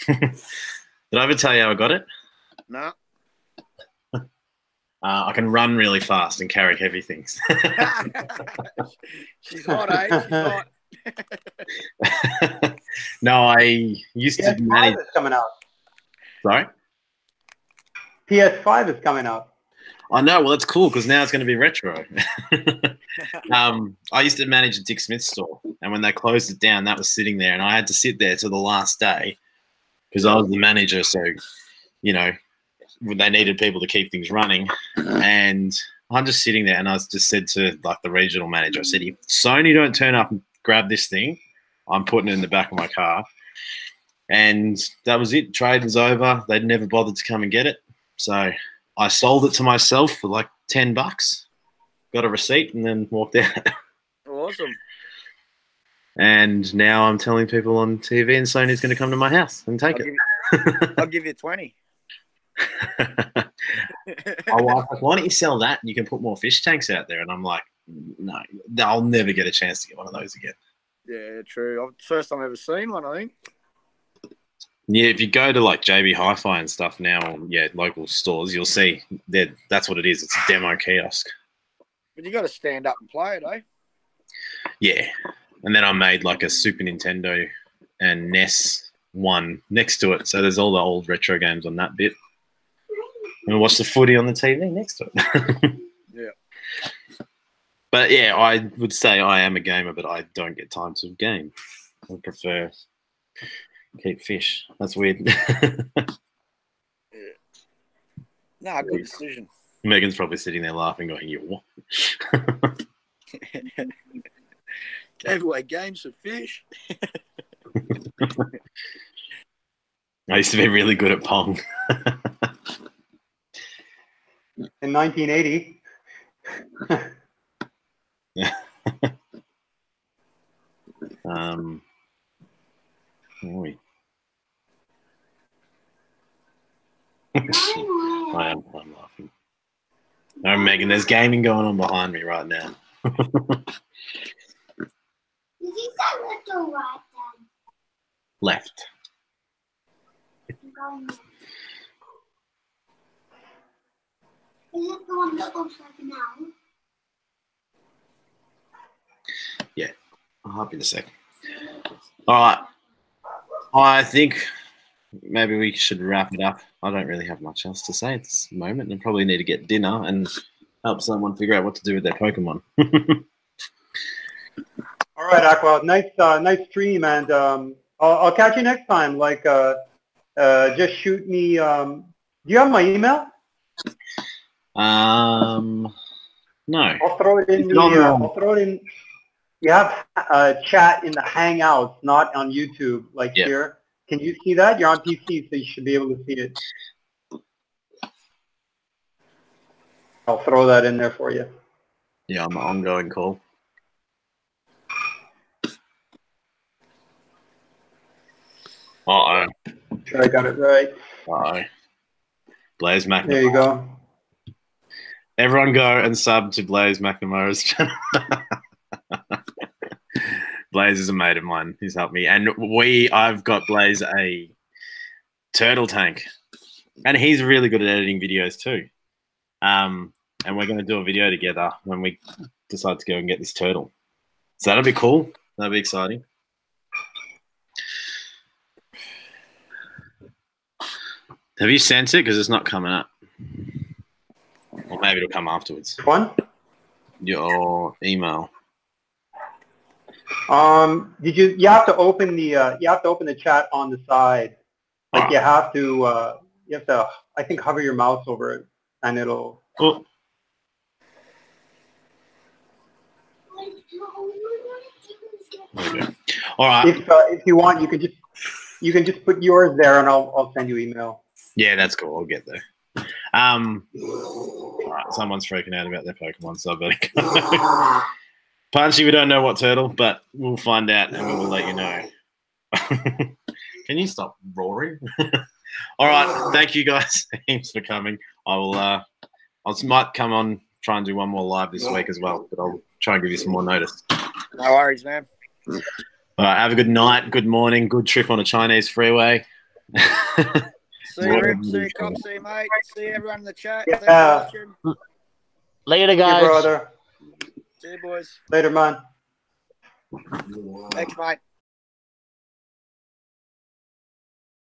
I ever tell you how I got it? No. I can run really fast and carry heavy things. She's hot, eh? She's hot. No, I used to manage. PS5 is coming out. Sorry? PS5 is coming out. I know. Well, that's cool because now it's going to be retro. I used to manage a Dick Smith store, and when they closed it down, that was sitting there, and I had to sit there till the last day because I was the manager. So, you know, they needed people to keep things running, and I'm just sitting there, and I just said to like the regional manager, I said, if Sony don't turn up and grab this thing, I'm putting it in the back of my car. And that was it. Trade was over. They'd never bothered to come and get it. So I sold it to myself for like $10, got a receipt, and then walked out. Awesome. And now I'm telling people on TV, and Sony's going to come to my house and take it. I'll give you 20. My wife's like, why don't you sell that and you can put more fish tanks out there? And I'm like, no, I'll never get a chance to get one of those again. Yeah, true. First time I've ever seen one, I think. Yeah, if you go to like JB Hi-Fi and stuff now, or local stores, you'll see that that's what it is. It's a demo kiosk. But you got to stand up and play it, eh? Yeah, and then I made like a Super Nintendo and NES one next to it, so there's all the old retro games on that bit. And I watch the footy on the TV next to it. Yeah. But yeah, I would say I am a gamer, but I don't get time to game. I prefer keep fish. That's weird. Yeah. No, good decision. Megan's probably sitting there laughing, going, "You what?" Gave away games for fish. I used to be really good at Pong. In 1980. Oi. I'm laughing. No, Megan, there's gaming going on behind me right now. Is he that left or right then? Left. Is it the one that looks like an owl? Yeah, I'll hop in a second. All right. I think maybe we should wrap it up. I don't really have much else to say at this moment, and probably need to get dinner and help someone figure out what to do with their Pokemon. All right, Aqua. Nice stream, and I'll catch you next time. Like, just shoot me. Do you have my email? No. I'll throw it in the. I'll throw it in. You have chat in the Hangouts, not on YouTube, like here. Can you see that? You're on PC, so you should be able to see it. I'll throw that in there for you. Yeah, I'm an ongoing call. Uh-oh. Sure, I got it right. Uh-oh. Blaze McNamara. There you go. Everyone go and sub to Blaze McNamara's channel. Blaze is a mate of mine. He's helped me. And I've got Blaze a turtle tank. And he's really good at editing videos too. And we're going to do a video together when we decide to go and get this turtle. So that'll be cool. That'll be exciting. Have you sent it? Because it's not coming up. Or maybe it'll come afterwards. Which one? Your email. Did you have to open the chat on the side. Like you have to I think hover your mouse over it and it'll Oh. Okay. All right. If you want, you can just put yours there and I'll send you email. Yeah, that's cool. I'll get there. All right, someone's freaking out about their Pokemon, so I better go. Punchy, we don't know what turtle, but we'll find out and we will let you know. Can you stop roaring? All right, thank you guys heaps for coming. I might come on, try and do one more live this week as well, but I'll try and give you some more notice. No worries, man. All right, have a good night, good morning, good trip on a Chinese freeway. See you, Rip. See you, Cop. See you, mate. See everyone in the chat. Yeah. Later, guys. Hey, brother. See you, boys. Later, man. Thanks, mate.